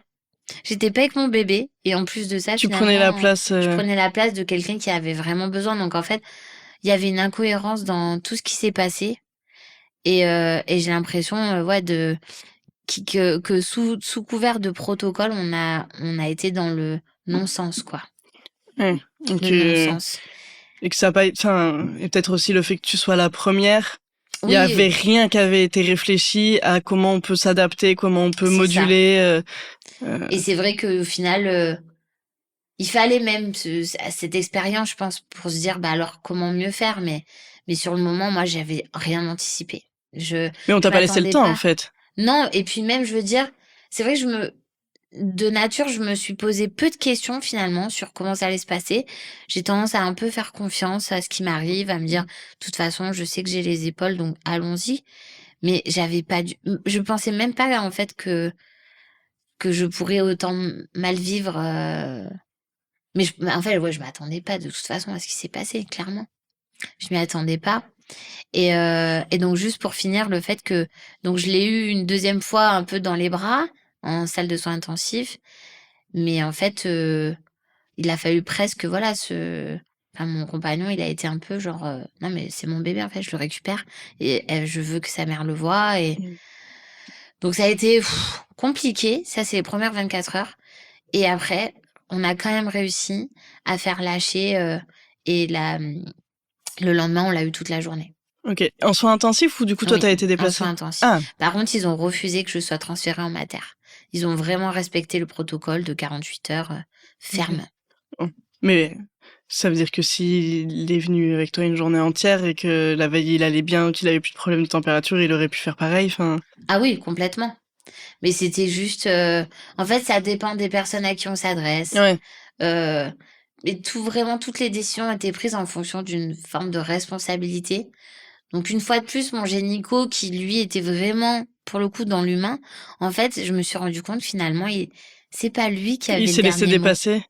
j'étais pas avec mon bébé et en plus de ça, Tu prenais la finalement, place, je prenais la place de quelqu'un qui avait vraiment besoin. Donc en fait, il y avait une incohérence dans tout ce qui s'est passé et j'ai l'impression, ouais, que sous couvert de protocole, on a été dans le non-sens, quoi. ouais. Le Donc non-sens. et que ça a pas enfin et peut-être aussi le fait que tu sois la première. Il y avait Oui, rien qui avait été réfléchi à comment on peut s'adapter, comment on peut c'est ça moduler, et c'est vrai qu'au final, il fallait même cette expérience, je pense, pour se dire: «Bah, alors comment mieux faire?» mais sur le moment, moi, j'avais rien anticipé. Je mais on je t'a pas laissé le m'attendais temps, en pas. fait. Non et puis même, je veux dire, c'est vrai que de nature, je me suis posé peu de questions finalement sur comment ça allait se passer. J'ai tendance à un peu faire confiance à ce qui m'arrive, à me dire: «De toute façon, je sais que j'ai les épaules, donc allons-y». Mais j'avais pas je pensais même pas en fait que je pourrais autant mal vivre, mais en fait, ouais, je m'attendais pas de toute façon à ce qui s'est passé, clairement. Je m'y attendais pas et donc juste pour finir, le fait que donc je l'ai eu une deuxième fois un peu dans les bras, en salle de soins intensifs, mais en fait, il a fallu presque voilà mon compagnon, il a été un peu genre, «Non mais c'est mon bébé en fait, je le récupère et je veux que sa mère le voie» et Mmh. donc ça a été compliqué, ça c'est les premières 24 heures et après, on a quand même réussi à faire lâcher, et le lendemain, on l'a eu toute la journée. OK. En soins intensifs ou du coup, toi, Oui, tu été en déplacée? soins intensifs. Ah, Par contre, ils ont refusé que je sois transférée en mater. Ils ont vraiment respecté le protocole de 48 heures, OK. ferme. Oh. Mais ça veut dire que s'il est venu avec toi une journée entière et que la veille, il allait bien, qu'il avait plus de problème de température, il aurait pu faire pareil, enfin Ah oui, complètement. Mais c'était juste, en fait, ça dépend des personnes à qui on s'adresse. ouais. Heu, et vraiment toutes les décisions ont été prises en fonction d'une forme de responsabilité. Donc une fois de plus, mon génico qui lui était vraiment, pour le coup, dans l'humain, en fait, je me suis rendu compte finalement, c'est pas lui qui Il avait le s'est laissé dernier mot. dépasser?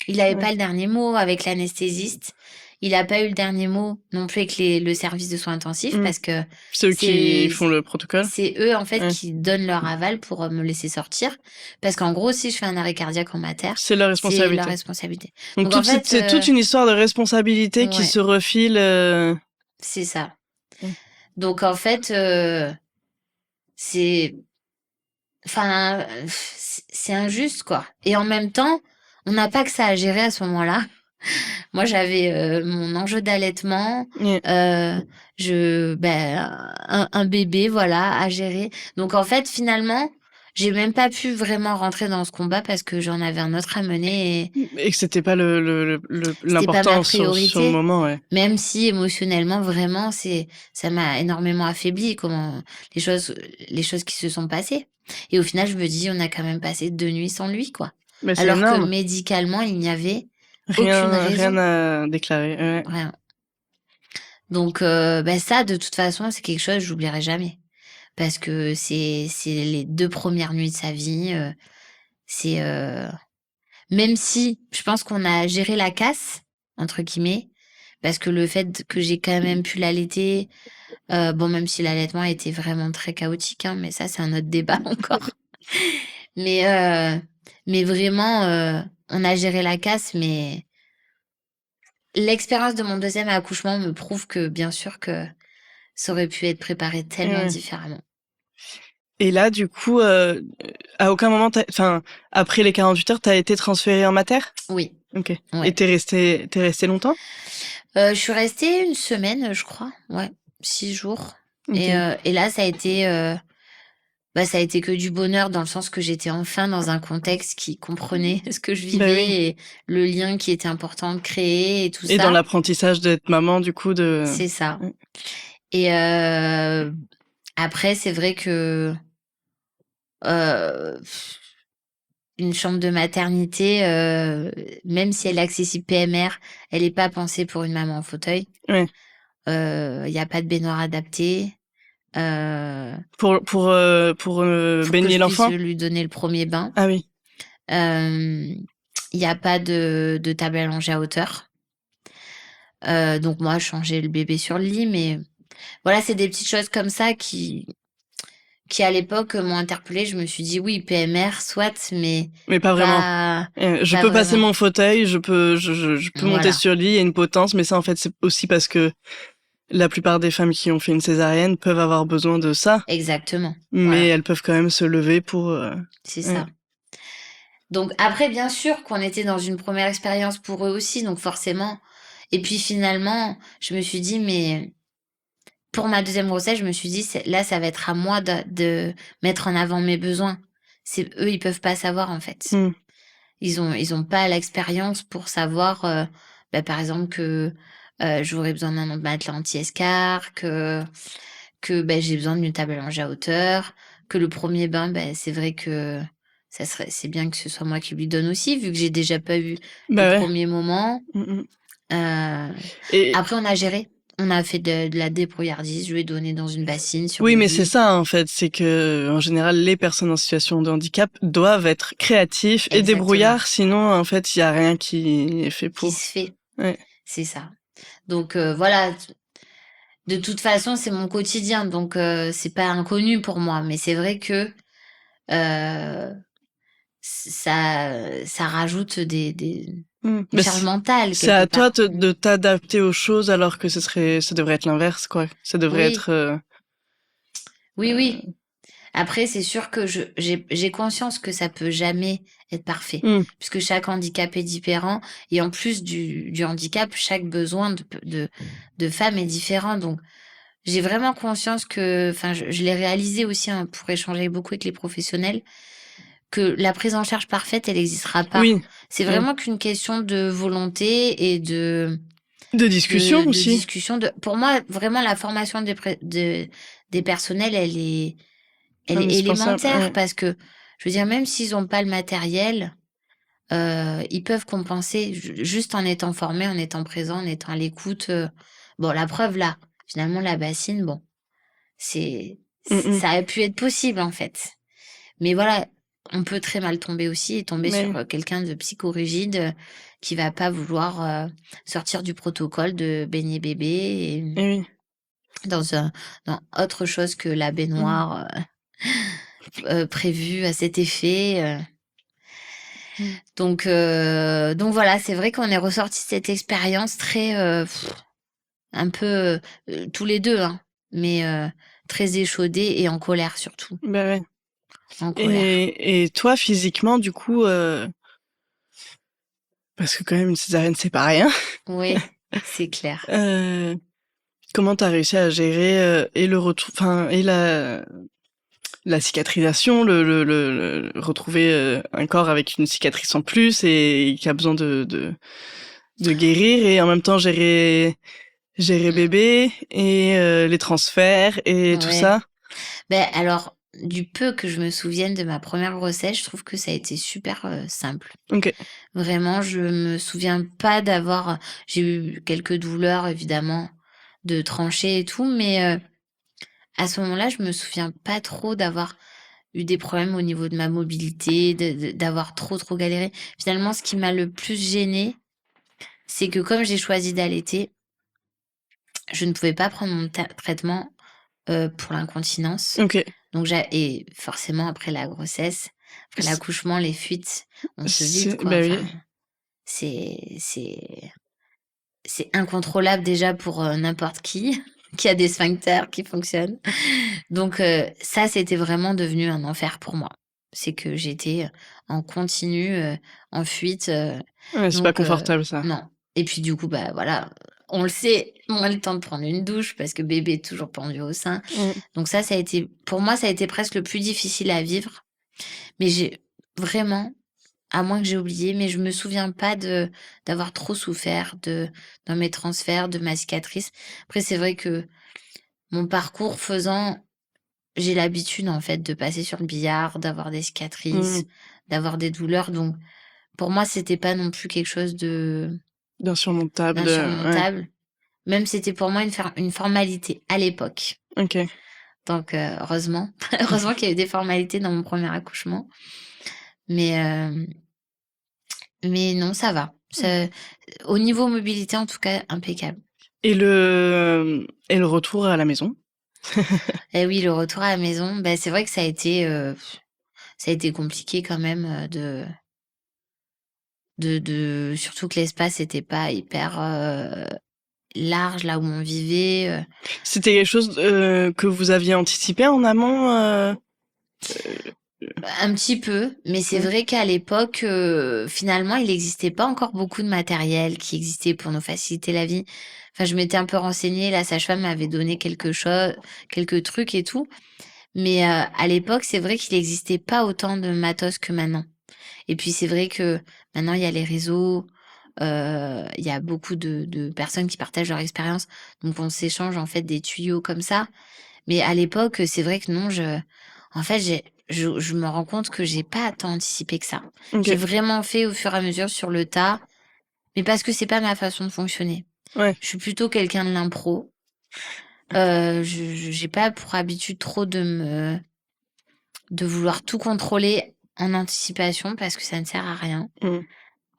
Il avait Ouais. pas le dernier mot avec l'anesthésiste. Il a pas eu le dernier mot non plus avec le service de soins intensifs Mmh. parce que C'est eux qui c'est font le protocole? c'est eux, en fait, Ouais. qui donnent leur aval pour, me laisser sortir. Parce qu'en gros, si je fais un arrêt cardiaque en mater, C'est leur c'est leur responsabilité. responsabilité. Donc Donc en fait, c'est toute une histoire de responsabilité qui ouais, se refile, c'est ça. mmh. Donc en fait, c'est enfin, c'est injuste, quoi et en même temps, on n'a pas que ça à gérer à ce moment-là. Moi, j'avais, mon enjeu d'allaitement, Ouais. un bébé, voilà, à gérer. Donc en fait, finalement, J'ai même pas pu vraiment rentrer dans ce combat parce que j'en avais un autre à mener Et que c'était pas c'était pas ma l'important sur le priorité. moment, ouais. Même si émotionnellement, vraiment, ça m'a énormément affaiblie, les choses qui se sont passées. Et au final, je me dis, on a quand même passé 2 nuits sans lui, quoi. Mais c'est Alors que énorme. médicalement, il n'y avait aucune Rien raison. à déclarer. Ouais. Rien. Donc, ça, de toute façon, c'est quelque chose que j'oublierai jamais. Parce que c'est les 2 premières nuits de sa vie, c'est, même si je pense qu'on a «géré la casse» entre guillemets, parce que le fait que j'ai quand même pu l'allaiter, bon, même si l'allaitement a été vraiment très chaotique, hein, mais ça, c'est un autre débat encore. Mais, vraiment, on a géré la casse, mais l'expérience de mon deuxième accouchement me prouve que, bien sûr, que ça aurait pu être préparé tellement Ouais. différemment. Et là, du coup, à aucun moment, après les 48 heures, t'as été transférée en mater? Oui, Ok. Et ouais. t'es restée longtemps? Je suis restée 1 semaine, je crois, ouais, 6 jours. Ok. Et là, ça a été que du bonheur dans le sens que j'étais enfin dans un contexte qui comprenait ce que je Bah oui. vivais et le lien qui était important de créer et tout Et dans ça. l'apprentissage d'être maman, du coup, C'est ça. Ouais. Et après, c'est vrai que, heu, une chambre de maternité, même si elle est accessible PMR, elle est pas pensée pour une maman en fauteuil. Ouais. Il y a pas de baignoire adaptée. Heu, Pour pour que baigner je puisse l'enfant? lui donner le premier bain. Ah oui. Hem, il y a pas de table allongée à hauteur. Donc moi, je changeais le bébé sur le lit, mais voilà, c'est des petites choses comme ça qui à l'époque, m'ont interpellée. Je me suis dit: «Oui, PMR, soit, mais Mais pas vraiment. pas Je pas peux passer vraiment». mon fauteuil, je peux monter Voilà, sur le lit, il y a une potence, mais ça, en fait, c'est aussi parce que la plupart des femmes qui ont fait une césarienne peuvent avoir besoin de ça, exactement, mais voilà, elles peuvent quand même se lever pour, c'est ouais. ça. Donc après, bien sûr qu'on était dans une première expérience pour eux aussi, donc forcément et puis finalement, je me suis dit: «Mais» pour ma deuxième grossesse, je me suis dit: «C'est là, ça va être à moi de mettre en avant mes besoins». C'est eux, ils peuvent pas savoir, en fait. Mmh. Ils ont pas l'expérience pour savoir, par exemple que, j'aurais besoin d'un matelas anti-escarre, que j'ai besoin d'une table allongée à hauteur, que le premier bain, c'est vrai que c'est bien que ce soit moi qui lui donne aussi, vu que j'ai déjà pas eu les Bah ouais. premiers moments. Mmh mh. Heu, Et après on a géré. On a fait de la débrouillardise. Je lui ai donné dans une bassine sur oui, le mais c'est lit. ça, en fait, c'est que en général, les personnes en situation de handicap doivent être créatifs et Exactement, débrouillards, sinon, en fait, il y a rien qui est fait qui pour. se fait. Ouais. C'est ça. Donc voilà, de toute façon, c'est mon quotidien, donc c'est pas inconnu pour moi. Mais c'est vrai que, heu, ça rajoute une Bah, charge mentale c'est quelque à toi part. Mmh. de t'adapter aux choses alors que ça devrait être l'inverse, quoi. Ça devrait Oui, être, oui, oui. heu Après, c'est sûr que j'ai conscience que ça peut jamais être parfait, mmh, puisque chaque handicap est différent et en plus du handicap, chaque besoin de femme est différent. Donc j'ai vraiment conscience que enfin, je l'ai réalisé aussi, hein, pour échanger beaucoup avec les professionnels, que la prise en charge parfaite, elle n'existera pas. oui, C'est oui. vraiment qu'une question de volonté et De discussion de aussi. discussion. Pour moi, vraiment, la formation des personnels, elle est Indispensable, élémentaire ouais. parce que, je veux dire, même s'ils ont pas le matériel, ils peuvent compenser juste en étant formés, en étant présents, en étant à l'écoute. Bon, la preuve là, finalement, la bassine, bon, Mmh mh. ça a pu être possible en fait. Mais voilà, on peut très mal tomber aussi et tomber sur, Mais quelqu'un de psychorigide, qui va pas vouloir, sortir du protocole de baigner bébé et oui. dans un dans autre chose que la Mmh. baignoire, prévue à cet effet. Mmh. Donc voilà, c'est vrai qu'on est ressortis de cette expérience très, un peu, tous les 2, hein, mais très échaudés et en colère surtout, Bah, ouais. en colère. Et toi, physiquement, du coup, parce que quand même une césarienne, c'est pas rien, Oui, c'est clair. heu, comment tu as réussi à gérer, et le retour, enfin, et la cicatrisation, retrouver un corps avec une cicatrice en plus et qui a besoin de guérir, et en même temps gérer bébé et les transferts et tout Ouais. ça. Alors, du peu que je me souvienne de ma première grossesse, je trouve que ça a été super simple. Ok. Vraiment, je me souviens pas d'avoir. J'ai eu quelques douleurs, évidemment, de tranchées et tout, mais à ce moment-là, je me souviens pas trop d'avoir eu des problèmes au niveau de ma mobilité, d'avoir trop galéré. Finalement, ce qui m'a le plus gênée, c'est que comme j'ai choisi d'allaiter, je ne pouvais pas prendre mon traitement pour l'incontinence. Ok. Donc et forcément après la grossesse, après l'accouchement, les fuites, on se vide quoi. Bah oui. Enfin, c'est incontrôlable déjà pour n'importe qui qui a des sphincters qui fonctionnent. Donc ça, c'était vraiment devenu un enfer pour moi. C'est que j'étais en continu, en fuite. Ouais, c'est pas Donc confortable ça. non. Et puis du coup, bah voilà, on le sait, moins le temps de prendre une douche parce que bébé est toujours pendu au sein. Donc ça a été, pour moi, ça a été presque le plus difficile à vivre. Mais j'ai vraiment, à moins que j'ai oublié, mais je me souviens pas d'avoir trop souffert dans mes transferts, de ma cicatrice. Après, c'est vrai que mon parcours faisant, j'ai l'habitude en fait de passer sur le billard, d'avoir des cicatrices, d'avoir des douleurs. Donc pour moi, c'était pas non plus quelque chose d'insurmontable. d'insurmontable. Même c'était pour moi une formalité à l'époque. Ok. Donc heureusement, heureusement qu'il y a eu des formalités dans mon premier accouchement. Mais non, ça va. Au niveau mobilité, en tout cas, impeccable. Et le retour à la maison? Et oui, le retour à la maison, c'est vrai que ça a été compliqué quand même surtout que l'espace n'était pas hyper large là où on vivait. C'était quelque chose que vous aviez anticipé en amont Un petit peu, mais c'est vrai qu'à l'époque, finalement, il n'existait pas encore beaucoup de matériel qui existait pour nous faciliter la vie. Enfin, je m'étais un peu renseignée, la sage-femme m'avait donné quelques trucs et tout. Mais à l'époque, c'est vrai qu'il n'existait pas autant de matos que maintenant. Et puis c'est vrai que maintenant, il y a les réseaux, il y a beaucoup de personnes qui partagent leur expérience. Donc on s'échange en fait des tuyaux comme ça. Mais à l'époque, c'est vrai que non, en fait, je me rends compte que j'ai pas tant anticipé que ça. Ok. J'ai vraiment fait au fur et à mesure sur le tas, mais parce que c'est pas ma façon de fonctionner. Ouais. Je suis plutôt quelqu'un de l'impro. J'ai pas pour habitude trop de vouloir tout contrôler en anticipation parce que ça ne sert à rien,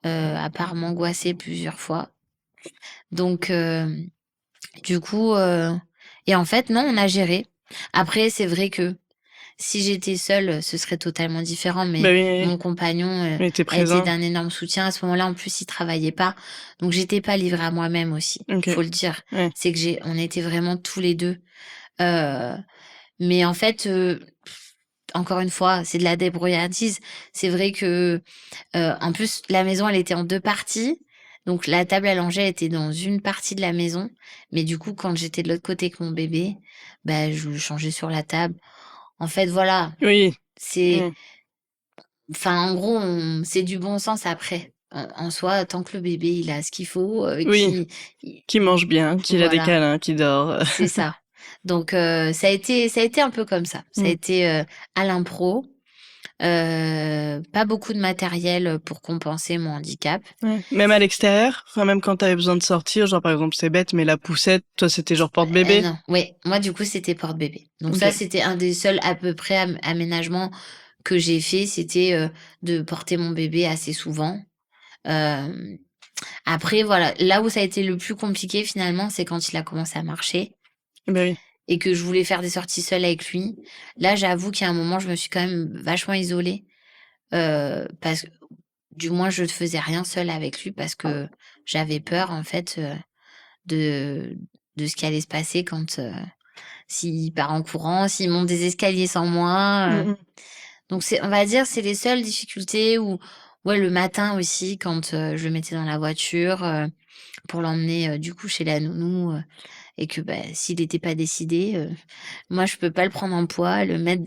à part m'angoisser plusieurs fois. Donc, du coup, et en fait, non, on a géré. Après, c'est vrai que si j'étais seule, ce serait totalement différent, mais Bah oui. mon compagnon Il était a été présent. d'un énorme soutien. À ce moment-là, en plus, il travaillait pas. Donc, j'étais pas livrée à moi-même aussi, Ok. faut le dire. Ouais. C'est que on était vraiment tous les deux. Mais en fait, encore une fois, c'est de la débrouillardise. C'est vrai que, en plus, la maison, elle était en 2 parties. Donc la table à langer, elle était dans une partie de la maison. Mais du coup, quand j'étais de l'autre côté avec mon bébé, je le changeais sur la table. En fait, voilà, Oui. c'est enfin, en gros, c'est du bon sens après. En soi, tant que le bébé, il a ce qu'il faut, Oui. Qui mange bien, qu'il a des voilà, câlins, qui dort. c'est ça. Donc ça a été un peu comme ça. Ça a été, à l'impro. Pas beaucoup de matériel pour compenser mon handicap. Ouais. Même à l'extérieur, enfin même quand t'avais besoin de sortir, genre par exemple c'est bête, mais la poussette, toi c'était genre porte-bébé. Non, ouais, moi du coup c'était porte-bébé. Donc Ok. ça c'était un des seuls à peu près aménagements que j'ai fait, c'était de porter mon bébé assez souvent. Après voilà, là où ça a été le plus compliqué finalement, c'est quand il a commencé à marcher Bah oui. et que je voulais faire des sorties seule avec lui. Là, j'avoue qu'il y a un moment, je me suis quand même vachement isolée parce que du moins je ne faisais rien seule avec lui parce que j'avais peur en fait de ce qui allait se passer quand s'il part en courant, s'il monte des escaliers sans moi. Donc on va dire, c'est les seules difficultés où, ouais, le matin aussi, quand je le mettais dans la voiture pour l'emmener du coup chez la nounou et que s'il n'était pas décidé, moi je peux pas le prendre en poids, le mettre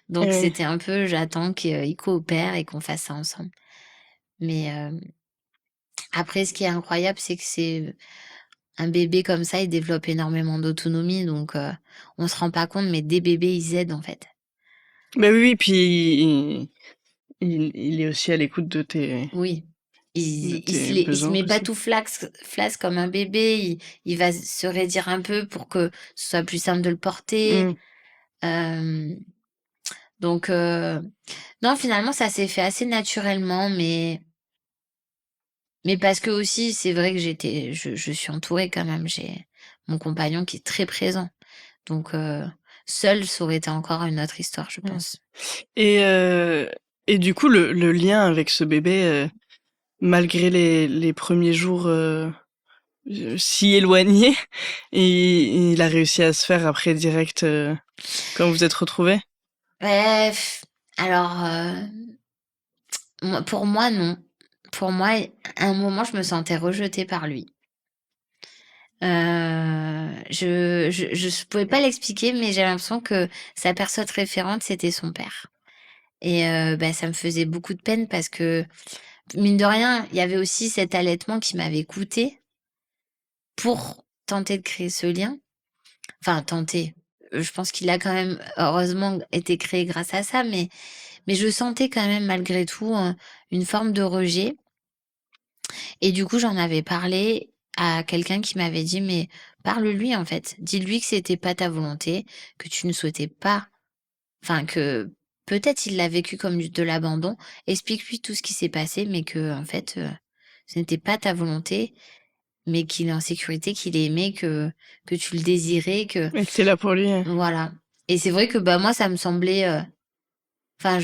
Donc Oui. c'était un peu j'attends qu'il coopère et qu'on fasse ça ensemble. Mais après ce qui est incroyable, c'est que c'est un bébé comme ça, il développe énormément d'autonomie donc on se rend pas compte mais des bébés, ils aident en fait. Bah, oui, oui, puis il est aussi à l'écoute Oui. de Il tes se besoins met pas aussi. tout flasque comme un bébé, il va se raidir un peu pour que ce soit plus simple de le porter. Mmh. Hem, donc non, finalement, ça s'est fait assez naturellement, mais parce que aussi, c'est vrai que je suis entourée quand même. J'ai mon compagnon qui est très présent. Donc seul, ça aurait été encore une autre histoire, je Ouais. pense. Et heu et du coup, le lien avec ce bébé, malgré les premiers jours, si éloignés, il a réussi à se faire après direct, quand vous vous êtes retrouvés? Bref, alors, pour moi, non. Pour moi, à un moment, je me sentais rejetée par lui. Je pouvais pas l'expliquer, mais j'ai l'impression que sa personne référente, c'était son père et bah, ça me faisait beaucoup de peine parce que, mine de rien, il y avait aussi cet allaitement qui m'avait coûté pour tenter de créer ce lien. Enfin tenter, je pense qu'il a quand même heureusement été créé grâce à ça, mais je sentais quand même malgré tout, une forme de rejet et du coup, j'en avais parlé à quelqu'un qui m'avait dit: «Mais parle-lui en fait, dis-lui que c'était pas ta volonté, que tu ne souhaitais pas enfin que peut-être il l'a vécu comme de l'abandon. Explique-lui tout ce qui s'est passé, mais que en fait, ce n'était pas ta volonté, mais qu'il est en sécurité, qu'il est aimé, que tu le désirais, que» Et que tu là pour lui, voilà. Et c'est vrai que, bah, moi ça me semblait, enfin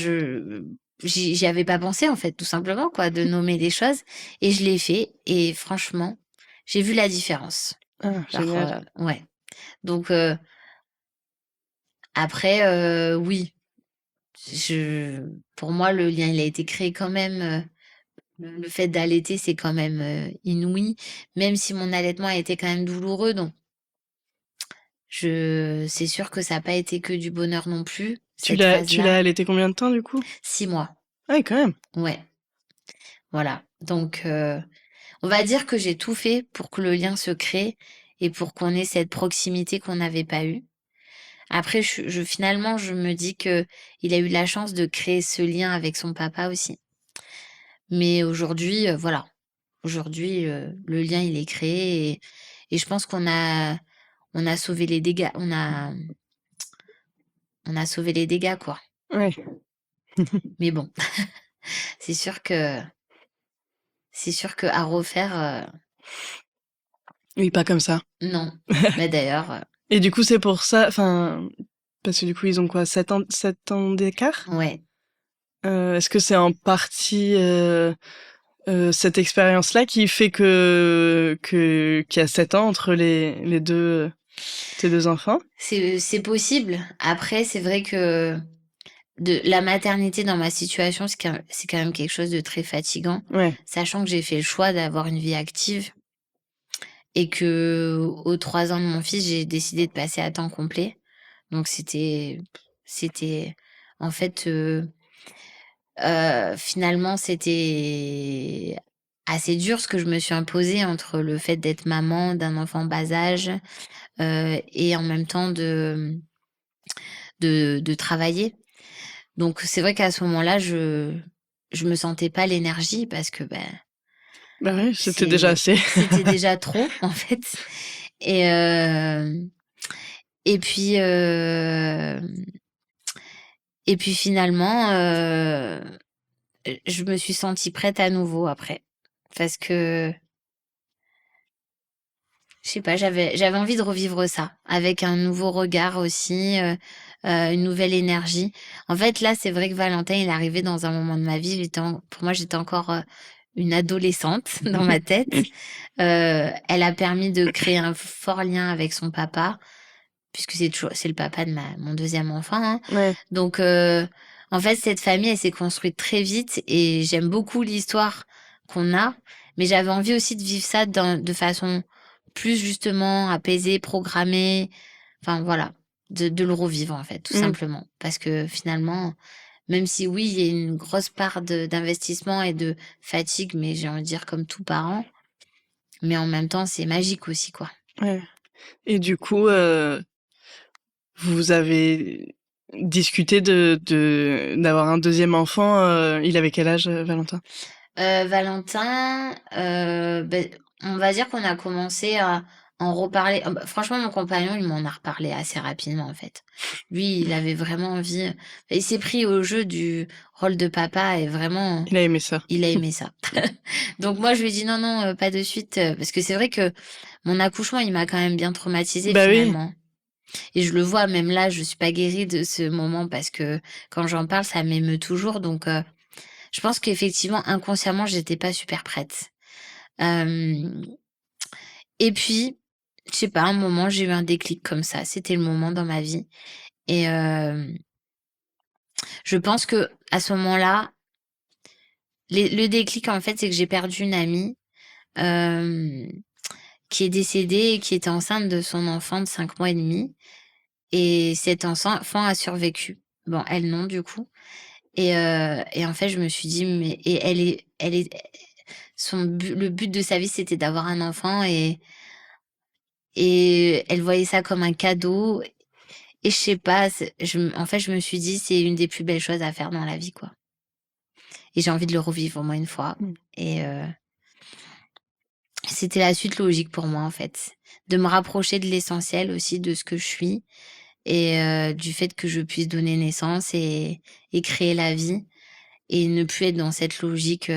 j'y avais pas pensé en fait, tout simplement quoi, de nommer les choses et je l'ai fait et franchement, j'ai vu la différence. Ah, Genre, génial. ouais. Donc après, oui, je pour moi le lien il a été créé quand même, le fait d'allaiter c'est quand même, inouï, même si mon allaitement a été quand même douloureux donc c'est sûr que ça a pas été que du bonheur non plus, cette Tu l'as phase-là. allaité combien de temps, du coup? 6 mois, Ah oui, quand même. ouais, voilà. Donc on va dire que j'ai tout fait pour que le lien se crée et pour qu'on ait cette proximité qu'on n'avait pas eue. Après, finalement, je me dis que il a eu la chance de créer ce lien avec son papa aussi. Mais aujourd'hui, voilà. Aujourd'hui, le lien, il est créé et je pense on a sauvé les dégâts. On a sauvé les dégâts, quoi. Ouais. Mais bon, c'est sûr que c'est sûr qu'à refaire, Oui, pas comme ça. non. Mais d'ailleurs, Et du coup, c'est pour ça enfin, parce que du coup, ils ont quoi? 7 ans d'écart? ouais. Est-ce que c'est en partie, cette expérience-là qui fait qu'il y a 7 ans entre les 2 tes 2 enfants? C'est possible. Après, c'est vrai que de la maternité dans ma situation, c'est quand même quelque chose de très fatigant, Ouais. sachant que j'ai fait le choix d'avoir une vie active et qu'aux 3 ans de mon fils, j'ai décidé de passer à temps complet. Donc c'était en fait, finalement, c'était assez dur ce que je me suis imposé entre le fait d'être maman d'un enfant bas âge, et en même temps de travailler. Donc c'est vrai qu'à ce moment-là, je me sentais pas l'énergie parce que, ben, Bah, oui, c'était déjà assez. c'était déjà trop en fait et hem et puis, et puis finalement, je me suis sentie prête à nouveau après. Parce que, je sais pas, j'avais envie de revivre ça avec un nouveau regard aussi, une nouvelle énergie. En fait, là, c'est vrai que Valentin, il est arrivé dans un moment de ma vie, pour moi, j'étais encore, une adolescente dans ma tête. Elle a permis de créer un fort lien avec son papa, puisque c'est le papa de mon deuxième enfant, hein. Ouais. Donc en fait, cette famille, elle s'est construite très vite et j'aime beaucoup l'histoire qu'on a, mais j'avais envie aussi de vivre ça de façon plus justement apaisée, programmée, enfin voilà. de le revivre, en fait, tout simplement. Parce que finalement, même si oui, il y a une grosse part d'investissement et de fatigue, mais j'ai envie de dire comme tout parent, mais en même temps, c'est magique aussi, quoi. Ouais. Et du coup, vous avez discuté d'avoir un deuxième enfant. Il avait quel âge, Valentin? Valentin, on va dire qu'on a commencé à en reparler. Franchement, mon compagnon, il m'en a reparlé assez rapidement, en fait. Lui, il avait vraiment envie. Il s'est pris au jeu du rôle de papa et vraiment, Il a aimé ça. il a aimé ça. Donc moi, je lui ai dit non, non, pas de suite, parce que c'est vrai que mon accouchement, il m'a quand même bien traumatisée Bah oui. finalement. Et je le vois, même là, je suis pas guérie de ce moment parce que quand j'en parle, ça m'émeut toujours. Donc, je pense qu'effectivement, inconsciemment, j'étais pas super prête. Et puis, je sais pas, un moment, j'ai eu un déclic comme ça. C'était le moment dans ma vie. Et je pense que à ce moment-là, le déclic, en fait, c'est que j'ai perdu une amie qui est décédée et qui était enceinte de son enfant de 5 mois et demi. Et cet enfant a survécu. Bon, elle non, du coup. Et en fait, je me suis dit, mais et le but de sa vie, c'était d'avoir un enfant et elle voyait ça comme un cadeau. Et je sais pas, en fait, je me suis dit, c'est une des plus belles choses à faire dans la vie, quoi. Et j'ai envie de le revivre au moins une fois. Et c'était la suite logique pour moi, en fait, de me rapprocher de l'essentiel aussi, de ce que je suis et du fait que je puisse donner naissance et créer la vie et ne plus être dans cette logique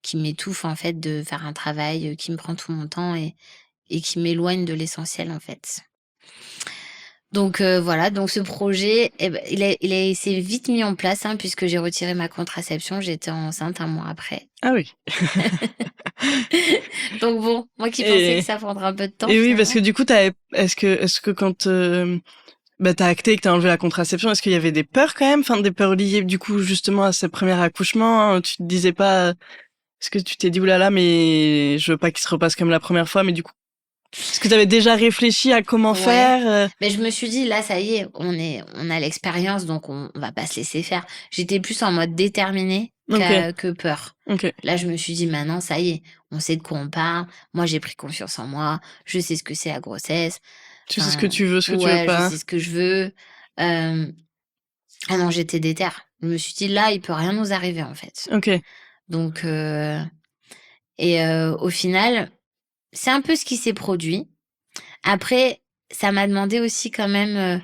qui m'étouffe, en fait, de faire un travail qui me prend tout mon temps et qui m'éloigne de l'essentiel, en fait. Donc voilà, donc ce projet, il s'est vite mis en place, hein, puisque j'ai retiré ma contraception, j'étais enceinte 1 mois après. Ah oui. Donc bon, moi qui pensais que ça prendrait un peu de temps, Et oui, parce que finalement. du coup, est-ce que quand t'as acté et que t'as enlevé la contraception, est-ce qu'il y avait des peurs quand même, enfin des peurs liées du coup justement à ce premier accouchement, hein? Tu te disais pas, est-ce que tu t'es dit oulala, mais je veux pas qu'il se repasse comme la première fois, mais du coup, est-ce que t'avais déjà réfléchi à comment Ouais. faire? Mais je me suis dit, là, ça y est, on a l'expérience, donc on va pas se laisser faire. J'étais plus en mode déterminée Ok, que peur. ok. Là, je me suis dit, maintenant, ça y est, on sait de quoi on parle. Moi, j'ai pris confiance en moi. Je sais ce que c'est la grossesse. Tu sais ce que Enfin, tu veux, ce que tu veux ouais, je pas. sais ce que je veux. Euh, ah non, j'étais déter. Je me suis dit, là, il peut rien nous arriver, en fait. Ok. Donc, au final, c'est un peu ce qui s'est produit. Après, ça m'a demandé aussi quand même,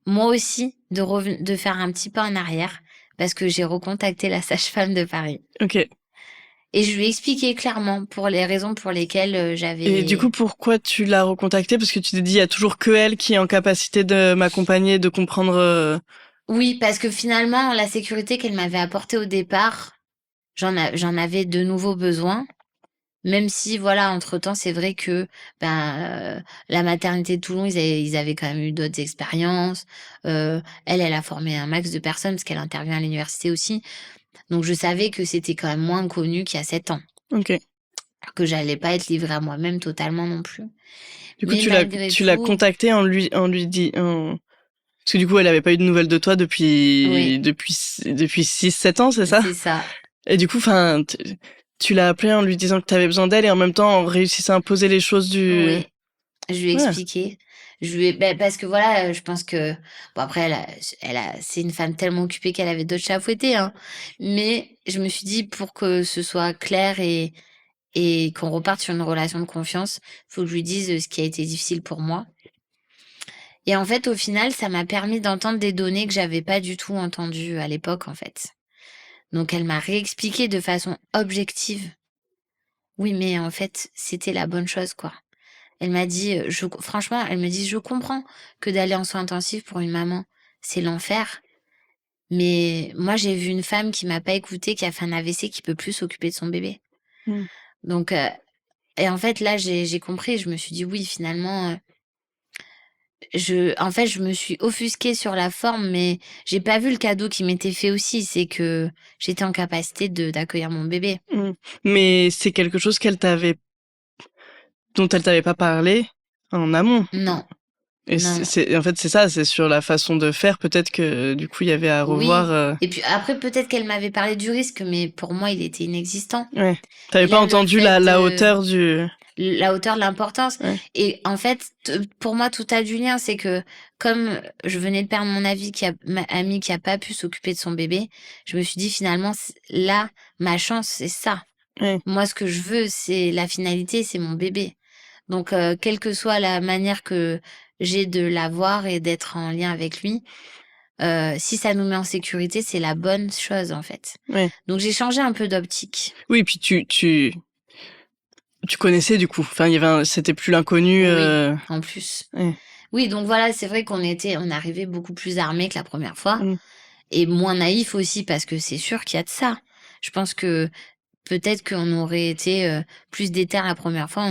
moi aussi, de faire un petit pas en arrière parce que j'ai recontacté la sage-femme de Paris Ok. et je lui ai expliqué clairement pour les raisons pour lesquelles, Et du coup, j'avais pourquoi tu l'as recontactée? Parce que tu t'es dit, il y a toujours que elle qui est en capacité de m'accompagner, de comprendre. oui, parce que finalement, la sécurité qu'elle m'avait apportée au départ, j'en avais de nouveau besoin. Même si voilà, entre-temps, c'est vrai que, la maternité de Toulon, ils avaient quand même eu d'autres expériences. Elle a formé un max de personnes parce qu'elle intervient à l'université aussi. Donc je savais que c'était quand même moins connu qu'il y a 7 ans. Ok. Que j'allais pas être livrée à moi-même totalement non plus. Du coup, Mais malgré tu l'as tout, contactée en lui parce que du coup, elle avait pas eu de nouvelles de toi oui, depuis 6-7 ans, c'est ça? c'est ça. Et du coup, enfin, tu l'as appelée en lui disant que t'avais besoin d'elle et en même temps, en réussissant à imposer les choses du. Oui, je lui ai Ouais. expliqué. Parce que voilà, je pense que bon après c'est une femme tellement occupée qu'elle avait d'autres chats à fouetter, hein. Mais je me suis dit pour que ce soit clair et qu'on reparte sur une relation de confiance, faut que je lui dise ce qui a été difficile pour moi. Et en fait, au final, ça m'a permis d'entendre des données que j'avais pas du tout entendues à l'époque, en fait. Donc elle m'a réexpliqué de façon objective. Oui, mais en fait, c'était la bonne chose, quoi. Elle m'a dit, franchement, elle me dit, je comprends que d'aller en soins intensifs pour une maman, c'est l'enfer. Mais moi, j'ai vu une femme qui m'a pas écoutée, qui a fait un AVC, qui peut plus s'occuper de son bébé. Mm. Donc, et en fait, là, j'ai compris. Je me suis dit, oui, finalement, en fait, je me suis offusquée sur la forme, mais j'ai pas vu le cadeau qui m'était fait aussi. C'est que j'étais en capacité d'accueillir mon bébé. Mm. Mais c'est quelque chose dont elle t'avait pas parlé en amont. Non. Et Non. en fait, c'est ça, c'est sur la façon de faire, peut-être que du coup, il y avait à revoir. Oui. Et puis après, peut-être qu'elle m'avait parlé du risque, mais pour moi, il était inexistant. Ouais. Et T'avais pas là, le entendu fait la de hauteur du. la hauteur de l'importance. Ouais. Et en fait, pour moi, tout a du lien. C'est que comme je venais de perdre mon ami qui a pas pu s'occuper de son bébé, je me suis dit finalement, là, ma chance, c'est ça. Ouais. Moi, ce que je veux, c'est la finalité, c'est mon bébé. Donc, quelle que soit la manière que j'ai de l'avoir et d'être en lien avec lui, si ça nous met en sécurité, c'est la bonne chose, en fait. Ouais. Donc, j'ai changé un peu d'optique. Oui, puis tu connaissais du coup. Enfin, il y avait c'était plus l'inconnu. Oui, en plus. Ouais. Oui, donc voilà, c'est vrai on arrivait beaucoup plus armés que la première fois Mm. et moins naïfs aussi parce que c'est sûr qu'il y a de ça. Je pense que peut-être qu'on aurait été plus déter la première fois,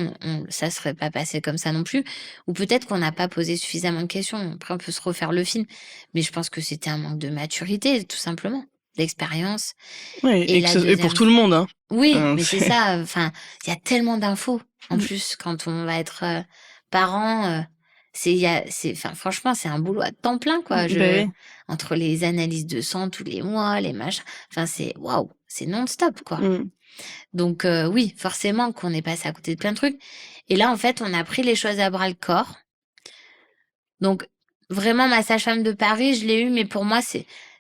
ça serait pas passé comme ça non plus. Ou peut-être qu'on n'a pas posé suffisamment de questions. Après, on peut se refaire le film. Mais je pense que c'était un manque de maturité, tout simplement, d'expérience. Ouais, Et la et pour deuxième tout le monde, hein. Oui, mais c'est ça. Enfin, il y a tellement d'infos. En Mm. plus, quand on va être parent, enfin, franchement, c'est un boulot à temps plein, quoi. Ben oui. Entre les analyses de sang tous les mois, les machins. Enfin, c'est waouh, c'est non-stop, quoi. Mm. Donc, oui, forcément qu'on est passé à côté de plein de trucs. Et là, en fait, on a pris les choses à bras le corps. Donc, vraiment, ma sage-femme de Paris, je l'ai eue, mais pour moi,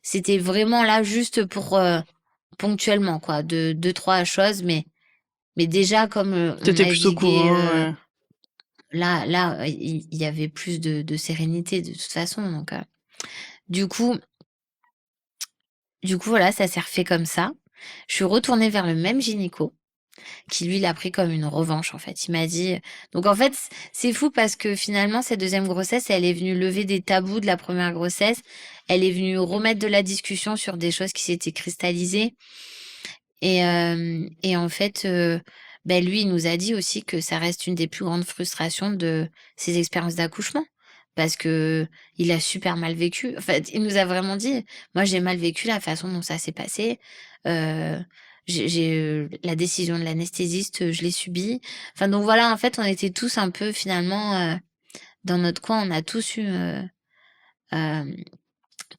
c'était vraiment là juste pour ponctuellement, quoi, deux, trois choses, mais déjà, comme on T'étais plutôt au naviguait, courant. Ouais. là, il y avait plus de sérénité de toute façon. Donc, du coup, voilà, ça s'est refait comme ça. Je suis retournée vers le même gynéco qui, lui, l'a pris comme une revanche, en fait. Il m'a dit... Donc, en fait, c'est fou parce que finalement, cette deuxième grossesse, elle est venue lever des tabous de la première grossesse. Elle est venue remettre de la discussion sur des choses qui s'étaient cristallisées. Et en fait, lui, il nous a dit aussi que ça reste une des plus grandes frustrations de ses expériences d'accouchement. Parce que il a super mal vécu. En fait, il nous a vraiment dit: «Moi, j'ai mal vécu la façon dont ça s'est passé. Heu, la décision de l'anesthésiste, je l'ai subie». Enfin, donc voilà, en fait, on était tous un peu finalement, dans notre coin, on a tous eu, hem,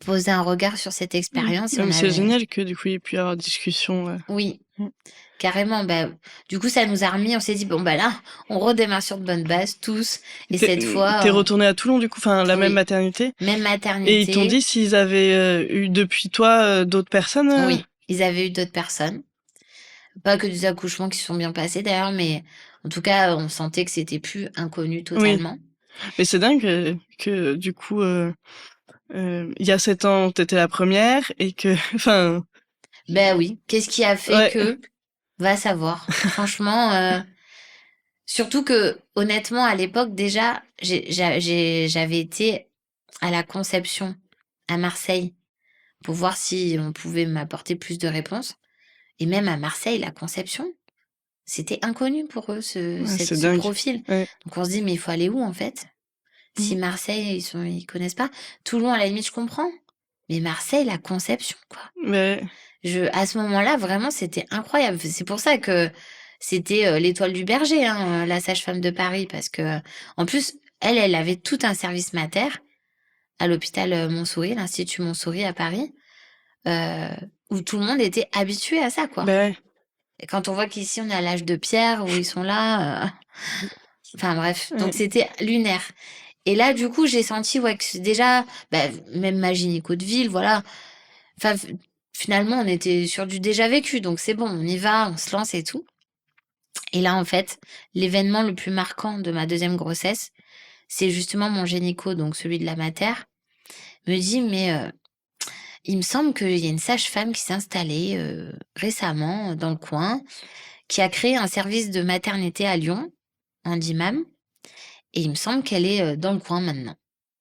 posé un regard sur cette expérience et Non, on mais c'est avait génial que du coup il y ait pu y avoir discussion. oui. Mm. Carrément, du coup, ça nous a remis, on s'est dit, bon, là, on redémarre sur de bonnes bases, tous. Et cette T'es fois, retourné à Toulon du coup, enfin la même oui, maternité. même Et ils t'ont maternité. dit s'ils avaient eu depuis toi d'autres personnes. Oui, ils avaient eu d'autres personnes. Pas que des accouchements qui se sont bien passés d'ailleurs, mais en tout cas, on sentait que c'était plus inconnu Oui, totalement. mais c'est dingue que du coup il y a 7 ans t'étais la première et que enfin Ben oui, qu'est-ce qui a fait ouais. que, va savoir. Franchement, surtout que, honnêtement, à l'époque, déjà, j'avais été à la conception à Marseille pour voir si on pouvait m'apporter plus de réponses. Et même à Marseille, la conception, c'était inconnu pour eux, Ouais, c'est ce dingue. profil. Ouais. Donc on se dit, mais il faut aller où en fait? Si Mm. Marseille, ils connaissent pas. Toulon, à la limite, je comprends. Mais Marseille, la conception, quoi. Mais À ce moment-là, vraiment, c'était incroyable. C'est pour ça que c'était l'étoile du berger, hein, la sage-femme de Paris, parce que, en plus, elle avait tout un service mater à l'hôpital Montsouris, l'Institut Montsouris à Paris, euh, où tout le monde était habitué à ça, quoi. ben Et quand on voit qu'ici, on est à l'âge de pierre, où ils sont là, enfin bref, donc ouais. c'était lunaire. Et là, du coup, j'ai senti, ouais, que déjà, même ma gynéco de ville, voilà. Enfin, finalement, on était sur du déjà vécu, donc c'est bon, on y va, on se lance et tout. Et là, en fait, l'événement le plus marquant de ma deuxième grossesse, c'est justement mon gynéco, donc celui de la mater, me dit, mais il me semble qu'il y a une sage-femme qui s'est installée récemment dans le coin, qui a créé un service de maternité à Lyon, en DIMAM, et il me semble qu'elle est dans le coin maintenant.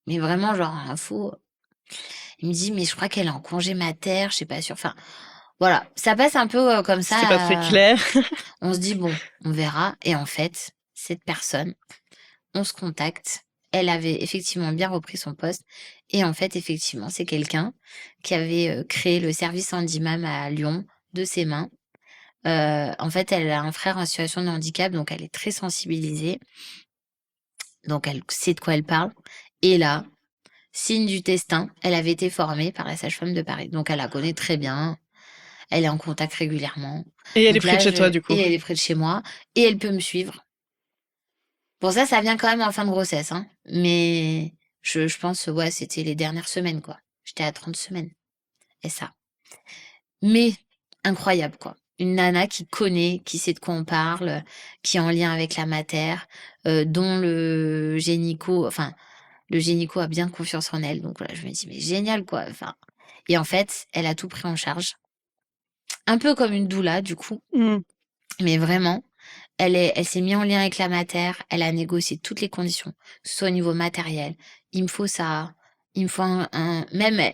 Mais vraiment, genre, info. Il me dit, mais je crois qu'elle est en congé mater, je sais pas sûr. Enfin, voilà, ça passe un peu comme C'était pas très ça. clair. On se dit, bon, on verra. Et en fait, cette personne, on se contacte. Elle avait effectivement bien repris son poste. Et en fait, effectivement, c'est quelqu'un qui avait créé le service Handimam à Lyon de ses mains. En fait, elle a un frère en situation de handicap, donc elle est très sensibilisée. Donc elle sait de quoi elle parle. Et là, signe du destin, elle avait été formée par la sage-femme de Paris. Donc, elle la connaît très bien. Elle est en contact régulièrement. Et elle est Donc près de là, chez toi, du coup. et elle est près de chez moi. Et elle peut me suivre. Pour ça vient quand même en fin de grossesse, hein. Mais je pense, ouais, c'était les dernières semaines, quoi. J'étais à 30 semaines. Et ça. Mais incroyable, quoi. Une nana qui connaît, qui sait de quoi on parle, qui est en lien avec la mater, dont le gynéco a bien confiance en elle. Donc voilà, je me dis: «Mais génial, quoi», enfin et en fait, elle a tout pris en charge. Un peu comme une doula, du coup, Mmh. mais vraiment, elle s'est mise en lien avec la mater, elle a négocié toutes les conditions, que ce soit au niveau matériel. Il me faut ça, il me faut un même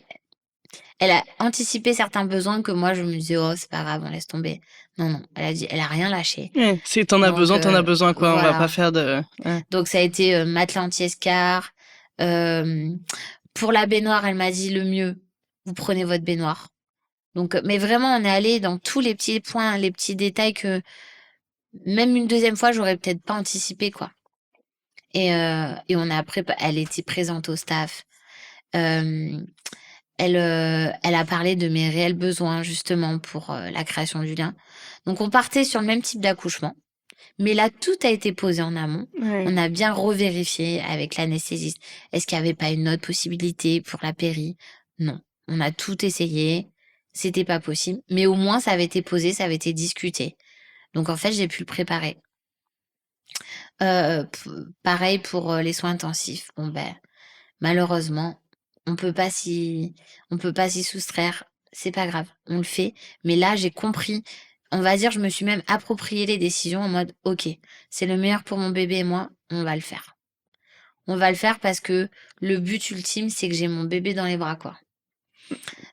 elle a anticipé certains besoins que moi je me disais: «Oh c'est pas grave, on laisse tomber». Non, non, elle a dit elle a rien lâché. Ouais, si t'en as Donc besoin, t'en as besoin, quoi. On va pas voilà. faire de... Ouais. Donc ça a été, matelas anti-escarre. Pour la baignoire, elle m'a dit: «Le mieux, vous prenez votre baignoire». Donc mais vraiment, on est allé dans tous les petits points, les petits détails que même une deuxième fois, j'aurais peut-être pas anticipé, quoi. Et on a elle était présente au staff. Hem, elle a parlé de mes réels besoins justement pour, la création du lien. Donc on partait sur le même type d'accouchement, mais là, tout a été posé en amont. Ouais. On a bien revérifié avec l'anesthésiste. Est-ce qu'il y avait pas une autre possibilité pour la péri? Non. On a tout essayé. C'était pas possible. Mais au moins, ça avait été posé, ça avait été discuté. Donc, en fait, j'ai pu le préparer. Pareil pour les soins intensifs. Bon, ben, malheureusement, on peut pas s'y soustraire. C'est pas grave. On le fait. Mais là, j'ai compris. On va dire, je me suis même approprié les décisions en mode, OK, c'est le meilleur pour mon bébé et moi, on va le faire. On va le faire parce que le but ultime, c'est que j'ai mon bébé dans les bras, quoi.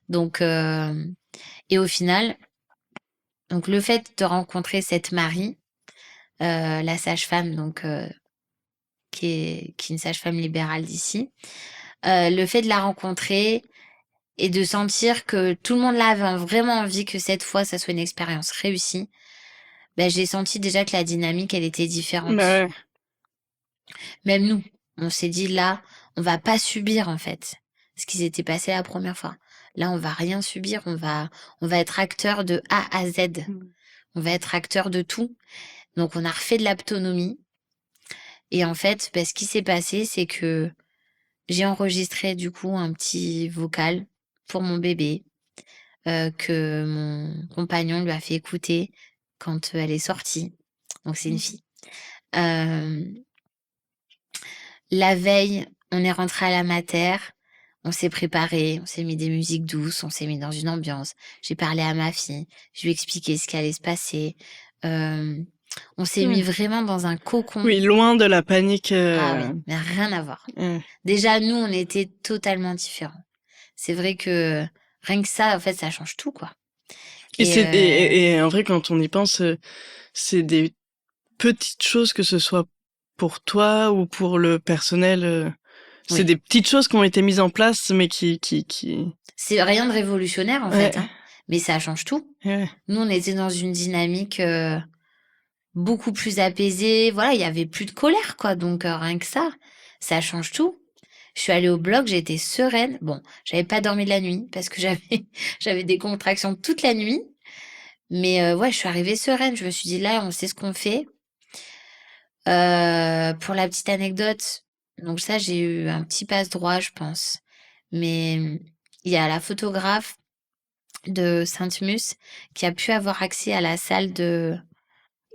Donc, et au final, donc le fait de rencontrer cette Marie, la sage-femme, donc, qui est une sage-femme libérale d'ici, le fait de la rencontrer et de sentir que tout le monde là avait vraiment envie que cette fois, ça soit une expérience réussie, ben, j'ai senti déjà que la dynamique, elle était différente. Bah ouais. Même nous, on s'est dit là, on va pas subir en fait ce qui s'était passé la première fois. Là, on va rien subir, on va être acteur de A à Z. On va être acteur de tout. Donc on a refait de l'autonomie. Et en fait, ben, ce qui s'est passé, c'est que j'ai enregistré du coup un petit vocal pour mon bébé que mon compagnon lui a fait écouter quand elle est sortie. Donc c'est une fille. La veille, on est rentré à la mater, on s'est préparé, on s'est mis des musiques douces, on s'est mis dans une ambiance. J'ai parlé à ma fille, je lui ai expliqué ce qui allait se passer. On s'est mis vraiment dans un cocon. Oui, loin de la panique. Ah oui, mais rien à voir. Déjà, nous, on était totalement différents. C'est vrai que rien que ça, en fait, ça change tout, quoi. Et en vrai, quand on y pense, c'est des petites choses, que ce soit pour toi ou pour le personnel. C'est Oui. des petites choses qui ont été mises en place, mais qui... C'est rien de révolutionnaire, en fait, hein, mais ça change tout. Ouais. Nous, on était dans une dynamique beaucoup plus apaisée. Voilà, il y avait plus de colère, quoi. Donc, rien que ça change tout. Je suis allée au bloc, j'étais sereine. Bon, j'avais pas dormi de la nuit parce que j'avais des contractions toute la nuit. Mais ouais, je suis arrivée sereine. Je me suis dit, là, on sait ce qu'on fait. Pour la petite anecdote, donc ça, j'ai eu un petit passe-droit, je pense. Mais il y a la photographe de Sainte-Mus qui a pu avoir accès à la salle de...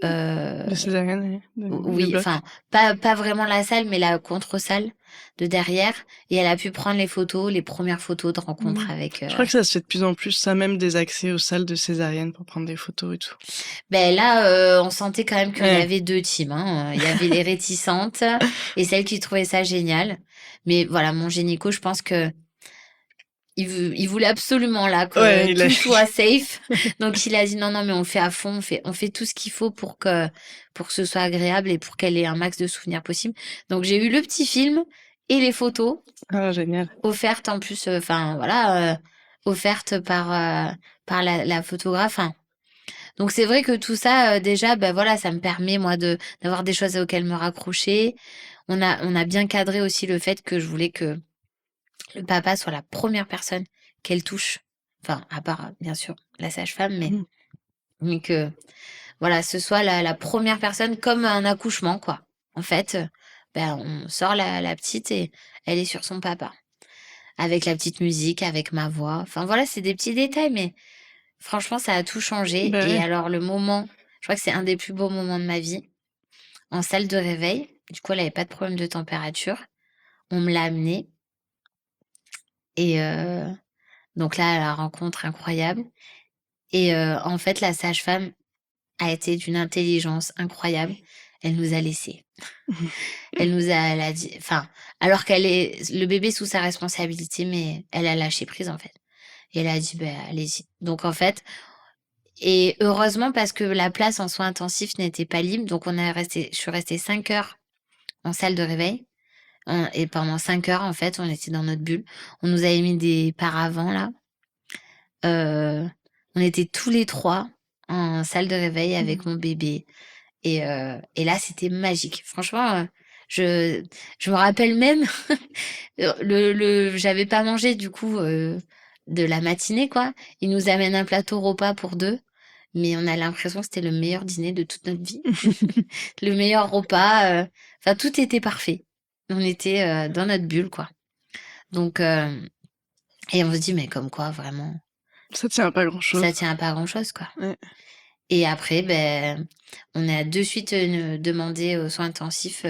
De césarienne, oui, enfin, pas vraiment la salle, mais la contre-salle de derrière. Et elle a pu prendre les photos, les premières photos de rencontre avec... Je crois que ça se fait de plus en plus, ça, même des accès aux salles de césarienne pour prendre des photos et tout. Ben là, on sentait quand même qu'il y avait deux teams, hein. Il y avait les réticentes et celles qui trouvaient ça génial. Mais voilà, mon gynéco, je pense que il voulait absolument là que tout soit safe. Donc il a dit non, mais on le fait à fond, on fait tout ce qu'il faut pour que ce soit agréable et pour qu'elle ait un max de souvenirs possible. Donc j'ai eu le petit film et les photos. Ah, génial. Offertes en plus, enfin voilà, offertes par la photographe. Hein. Donc c'est vrai que tout ça, déjà, ben voilà, ça me permet moi d'avoir des choses auxquelles me raccrocher. on a bien cadré aussi le fait que je voulais que le papa soit la première personne qu'elle touche. Enfin, à part, bien sûr, la sage-femme, Mmh. mais que, voilà, ce soit la première personne comme un accouchement, quoi. En fait, on sort la petite et elle est sur son papa. Avec la petite musique, avec ma voix. Enfin, voilà, c'est des petits détails, mais franchement, ça a tout changé. Bah, Et ouais. alors, le moment, je crois que c'est un des plus beaux moments de ma vie, en salle de réveil. Du coup, elle avait pas de problème de température. On me l'a amenée. Et donc là, la rencontre incroyable. Et en fait, la sage-femme a été d'une intelligence incroyable. Elle nous a laissés. Elle a dit, enfin, alors qu'elle est le bébé sous sa responsabilité, mais elle a lâché prise en fait. Et elle a dit, ben allez-y. Donc en fait, et heureusement parce que la place en soins intensifs n'était pas libre, donc je suis restée 5 heures en salle de réveil. Et pendant 5 heures, en fait, on était dans notre bulle. On nous avait mis des paravents là. On était tous les trois en salle de réveil avec mon bébé. Et là, c'était magique. Franchement, je me rappelle même, j'avais pas mangé du coup de la matinée, quoi. Ils nous amènent un plateau repas pour deux, mais on a l'impression que c'était le meilleur dîner de toute notre vie. Le meilleur repas. Enfin, tout était parfait. On était dans notre bulle, quoi. Donc, et on se dit, mais comme quoi, vraiment, Ça tient à pas grand-chose. ça tient à pas grand-chose, quoi. Ouais. Et après, on a de suite demandé aux soins intensifs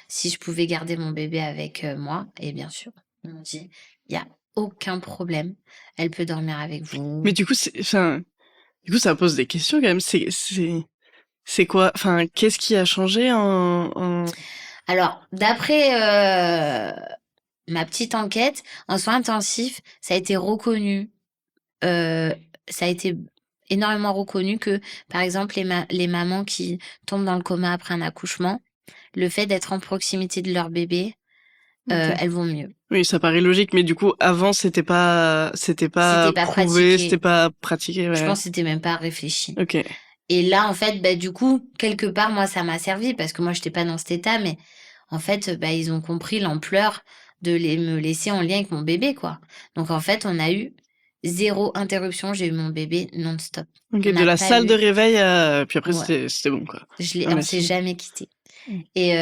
si je pouvais garder mon bébé avec moi. Et bien sûr, ils m'ont dit, il n'y a aucun problème. Elle peut dormir avec vous. Mais du coup, ça pose des questions quand même. C'est quoi, enfin, qu'est-ce qui a changé en... Alors, d'après ma petite enquête, en soins intensifs, ça a été reconnu. Ça a été énormément reconnu que, par exemple, les mamans qui tombent dans le coma après un accouchement, le fait d'être en proximité de leur bébé, Ok. elles vont mieux. Oui, ça paraît logique, mais du coup, avant, c'était pas C'était pas prouvé, c'était pratiqué. pas pratiqué, Je ouais. pense que c'était même pas réfléchi. Ok. Et là, en fait, du coup, quelque part, moi, ça m'a servi parce que moi, j'étais pas dans cet état, mais en fait, ils ont compris l'ampleur de me laisser en lien avec mon bébé, quoi. Donc, en fait, on a eu 0 interruption. J'ai eu mon bébé non-stop. Ok, On de n'a la pas salle de eu. réveil à... Puis après, Ouais. c'était bon, quoi. On s'est jamais quitté. Et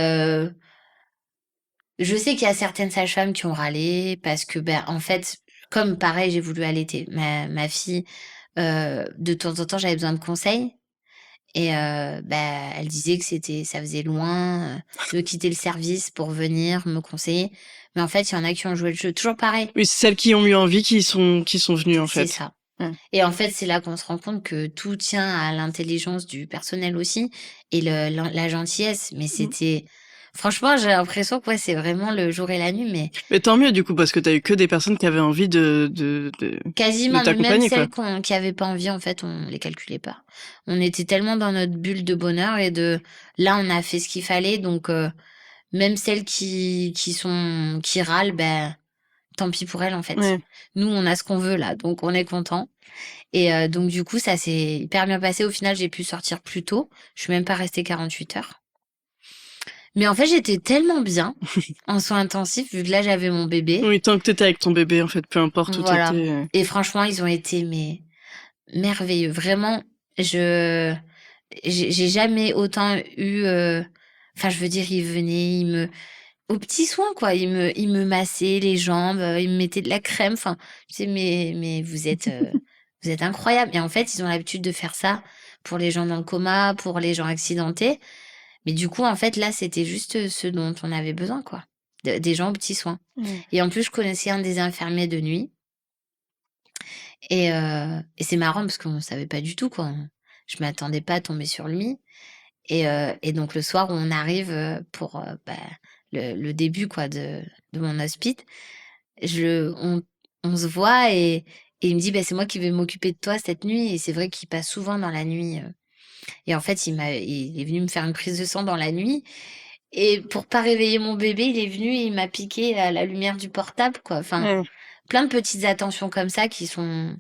je sais qu'il y a certaines sages-femmes qui ont râlé parce que, en fait, comme pareil, j'ai voulu allaiter ma fille, de temps en temps, j'avais besoin de conseils. Et elle disait que ça faisait loin de quitter le service pour venir me conseiller. Mais en fait, il y en a qui ont joué le jeu. Toujours pareil. Oui, c'est celles qui ont eu envie qui sont venues, en C'est fait. ça. Ouais. Et en fait, c'est là qu'on se rend compte que tout tient à l'intelligence du personnel aussi et la gentillesse. Mais c'était... Franchement, j'ai l'impression que c'est vraiment le jour et la nuit, mais Mais tant mieux, du coup, parce que t'as eu que des personnes qui avaient envie de quasiment, mais même t'accompagner, quoi. celles qui avaient pas envie, en fait, on les calculait pas. On était tellement dans notre bulle de bonheur et là, on a fait ce qu'il fallait, donc même celles qui râlent, tant pis pour elles, en fait. Ouais. Nous, on a ce qu'on veut là, donc on est content. Et donc du coup, ça s'est hyper bien passé. Au final, j'ai pu sortir plus tôt. Je suis même pas restée 48 heures. Mais en fait, j'étais tellement bien en soins intensifs, vu que là, j'avais mon bébé. Oui, tant que t'étais avec ton bébé, en fait, peu importe où Voilà. t'étais. Et franchement, ils ont été merveilleux. Vraiment, j'ai jamais autant eu... Enfin, je veux dire, ils venaient, aux petits soins, quoi. Ils me massaient les jambes, ils me mettaient de la crème. Enfin, je sais, mais vous êtes incroyables. Et en fait, ils ont l'habitude de faire ça pour les gens dans le coma, pour les gens accidentés. Mais du coup, en fait, là, c'était juste ce dont on avait besoin, quoi. Des gens aux petits soins. Et en plus, je connaissais un des infirmiers de nuit. Et c'est marrant parce qu'on ne savait pas du tout, quoi. Je m'attendais pas à tomber sur lui. Et donc, le soir où on arrive pour le début, quoi, de mon hospice, on se voit et il me dit, c'est moi qui vais m'occuper de toi cette nuit. Et c'est vrai qu'il passe souvent dans la nuit. Et en fait, il est venu me faire une prise de sang dans la nuit. Et pour pas réveiller mon bébé, il est venu et il m'a piqué à la lumière du portable, quoi. Enfin, plein de petites attentions comme ça qui sont...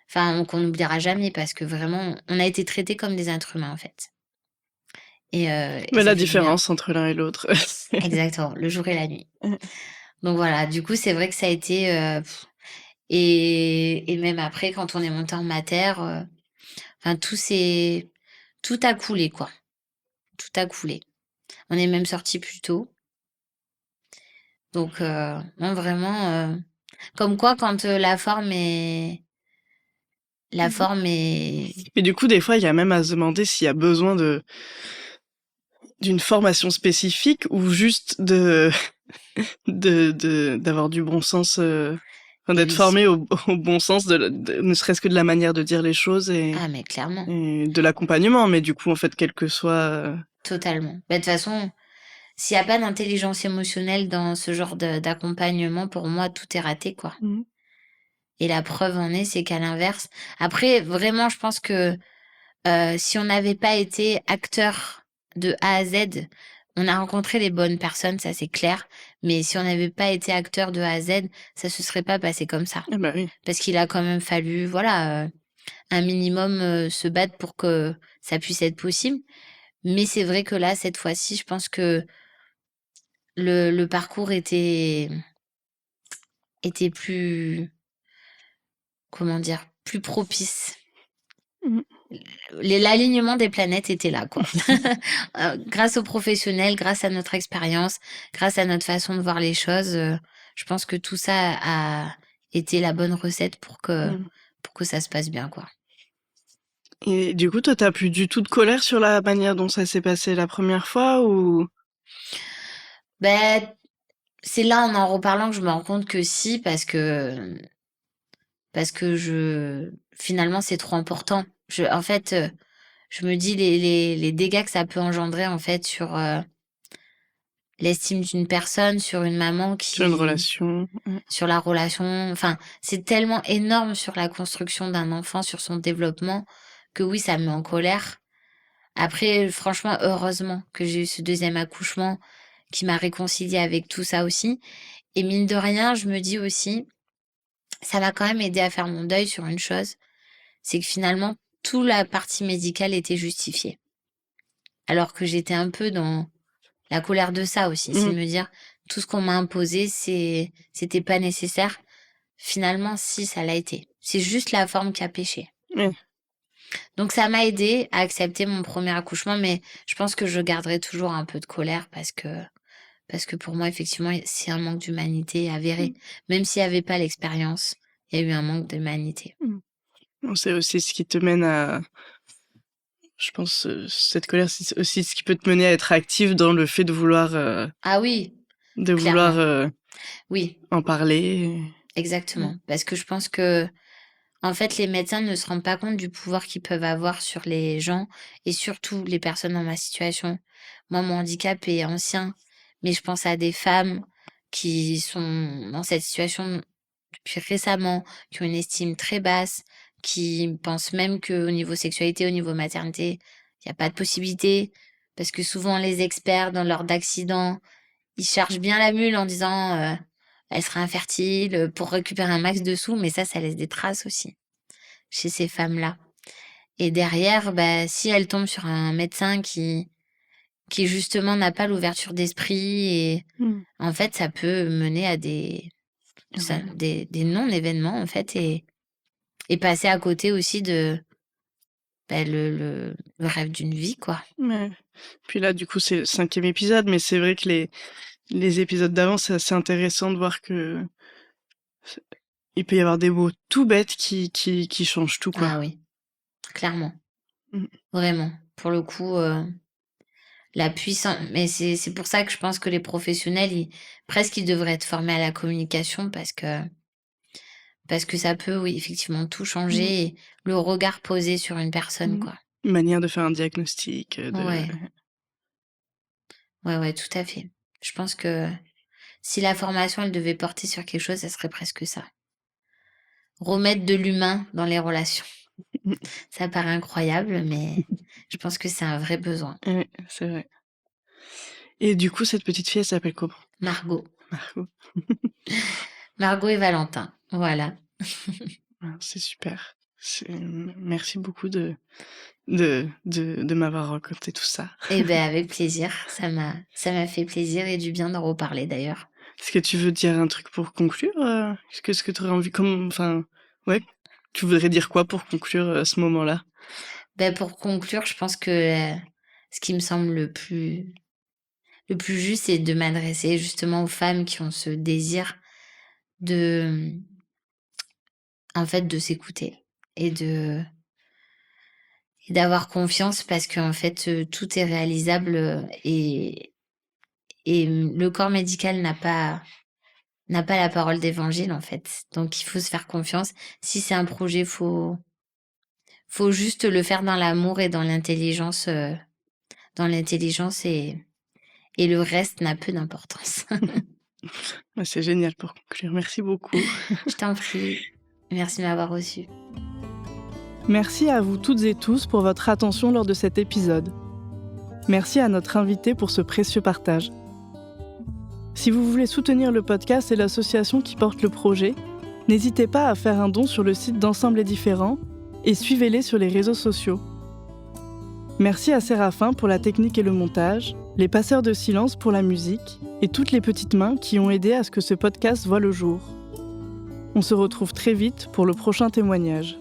Enfin, qu'on n'oubliera jamais parce que vraiment, on a été traités comme des êtres humains, en fait. et Mais ça la fait du bien. différence entre l'un et l'autre. Exactement, le jour et la nuit. Donc voilà, du coup, c'est vrai que ça a été, et même après quand on est monté en mater, enfin tout a coulé quoi, tout a coulé. On est même sortis plus tôt. Donc non vraiment, comme quoi quand, la Mmh. forme est Et du coup, des fois, il y a même à se demander s'il y a besoin d'une formation spécifique ou juste d'avoir du bon sens, enfin et d'être oui. formé au bon sens ne serait-ce que de la manière de dire les choses Ah mais clairement, et de l'accompagnement. Mais du coup, en fait, quel que soit, totalement. Bah, de toute façon, s'il y a pas d'intelligence émotionnelle dans ce genre d'accompagnement, pour moi, tout est raté, quoi. Mmh. Et la preuve en est, c'est qu'à l'inverse, après vraiment, je pense que, si on n'avait pas été acteur de A à Z, on a rencontré les bonnes personnes, ça c'est clair, mais si on n'avait pas été acteur de A à Z, ça se serait pas passé comme ça. Ah bah, oui. Parce qu'il a quand même fallu, voilà, un minimum, se battre pour que ça puisse être possible. Mais c'est vrai que là, cette fois-ci, je pense que le parcours était plus, comment dire? Plus propice. Mmh. L'alignement des planètes était là, quoi. Grâce aux professionnels, grâce à notre expérience, grâce à notre façon de voir les choses, je pense que tout ça a été la bonne recette Mmh. pour que ça se passe bien, quoi. Et du coup, toi, tu plus du tout de colère sur la manière dont ça s'est passé la première fois ou? Beh, c'est là, en reparlant, que je me rends compte que si, parce que finalement, c'est trop important. En fait, je me dis les dégâts que ça peut engendrer, en fait, sur, l'estime d'une personne, sur une maman Sur une qui relation? sur la relation, enfin, c'est tellement énorme sur la construction d'un enfant, sur son développement, que oui, ça me met en colère. Après, franchement, heureusement que j'ai eu ce deuxième accouchement qui m'a réconciliée avec tout ça aussi. Et mine de rien, je me dis aussi, ça m'a quand même aidé à faire mon deuil sur une chose, c'est que finalement, toute la partie médicale était justifiée. Alors que j'étais un peu dans la colère de ça aussi, c'est Mmh. de me dire, tout ce qu'on m'a imposé, c'était pas nécessaire. Finalement, si, ça l'a été. C'est juste la forme qui a péché. Ouais. Donc ça m'a aidé à accepter mon premier accouchement, mais je pense que je garderai toujours un peu de colère parce que pour moi, effectivement, c'est un manque d'humanité avéré. Mmh. Même s'il y avait pas l'expérience, il y a eu un manque d'humanité. Mmh. Bon, c'est aussi ce qui te mène à je pense, cette colère, c'est aussi ce qui peut te mener à être active dans le fait Ah oui, de vouloir, clairement. Oui, en parler. Mmh. exactement. Parce que je pense que, en fait, les médecins ne se rendent pas compte du pouvoir qu'ils peuvent avoir sur les gens et surtout les personnes dans ma situation. Moi, mon handicap est ancien, mais je pense à des femmes qui sont dans cette situation depuis récemment, qui ont une estime très basse, qui pensent même qu'au niveau sexualité, au niveau maternité, il y a pas de possibilité. Parce que souvent, les experts, dans lors d'accidents, ils chargent bien la mule en disant, elle sera infertile, pour récupérer un max de sous, mais ça laisse des traces aussi chez ces femmes-là. Et derrière, bah, si elles tombent sur un médecin qui justement n'a pas l'ouverture d'esprit et Mmh. en fait, ça peut mener à Ouais. des non-événements, en fait, et passer à côté aussi de, bah, le rêve d'une vie, quoi. Ouais. Puis là, du coup, c'est le 5e épisode, mais c'est vrai que les épisodes d'avant, c'est assez intéressant de voir que c il peut y avoir des mots tout bêtes qui changent tout, quoi. Ah oui, clairement, Mmh. vraiment. Pour le coup, la puissance, mais c'est pour ça que je pense que les professionnels, ils devraient être formés à la communication parce que ça peut, oui, effectivement tout Mmh. changer et le regard posé sur une personne, Mmh. quoi. Une manière de faire un diagnostic, de Ouais, ouais, ouais, tout à fait. Je pense que si la formation, elle devait porter sur quelque chose, ça serait presque ça. Remettre de l'humain dans les relations. Ça paraît incroyable, mais je pense que c'est un vrai besoin. ouais, c'est vrai. Et du coup, cette petite fille, elle s'appelle comment? Margot. Margot. Margot et Valentin, voilà. Ah, c'est super. Merci beaucoup de m'avoir raconté tout ça. Eh ben, avec plaisir. Ça m'a fait plaisir et du bien d'en reparler d'ailleurs. Est-ce que tu veux dire un truc pour conclure? Est-ce que tu aurais envie ouais, tu voudrais dire quoi pour conclure, ce moment-là? Pour conclure, je pense que, ce qui me semble le plus juste, c'est de m'adresser justement aux femmes qui ont ce désir de, en fait, de s'écouter et d'avoir confiance parce qu'en fait, tout est réalisable, le corps médical n'a pas la parole d'évangile, en fait. Donc il faut se faire confiance. Si c'est un projet, faut juste le faire dans l'amour et dans l'intelligence et le reste n'a peu d'importance. Ouais, c'est génial pour conclure. Merci beaucoup. Je t'en prie. Merci de m'avoir reçue. Merci à vous toutes et tous pour votre attention lors de cet épisode. Merci à notre invité pour ce précieux partage. Si vous voulez soutenir le podcast et l'association qui porte le projet, n'hésitez pas à faire un don sur le site d'Ensemble est différent et suivez-les sur les réseaux sociaux. Merci à Séraphin pour la technique et le montage, les passeurs de silence pour la musique et toutes les petites mains qui ont aidé à ce que ce podcast voie le jour. On se retrouve très vite pour le prochain témoignage.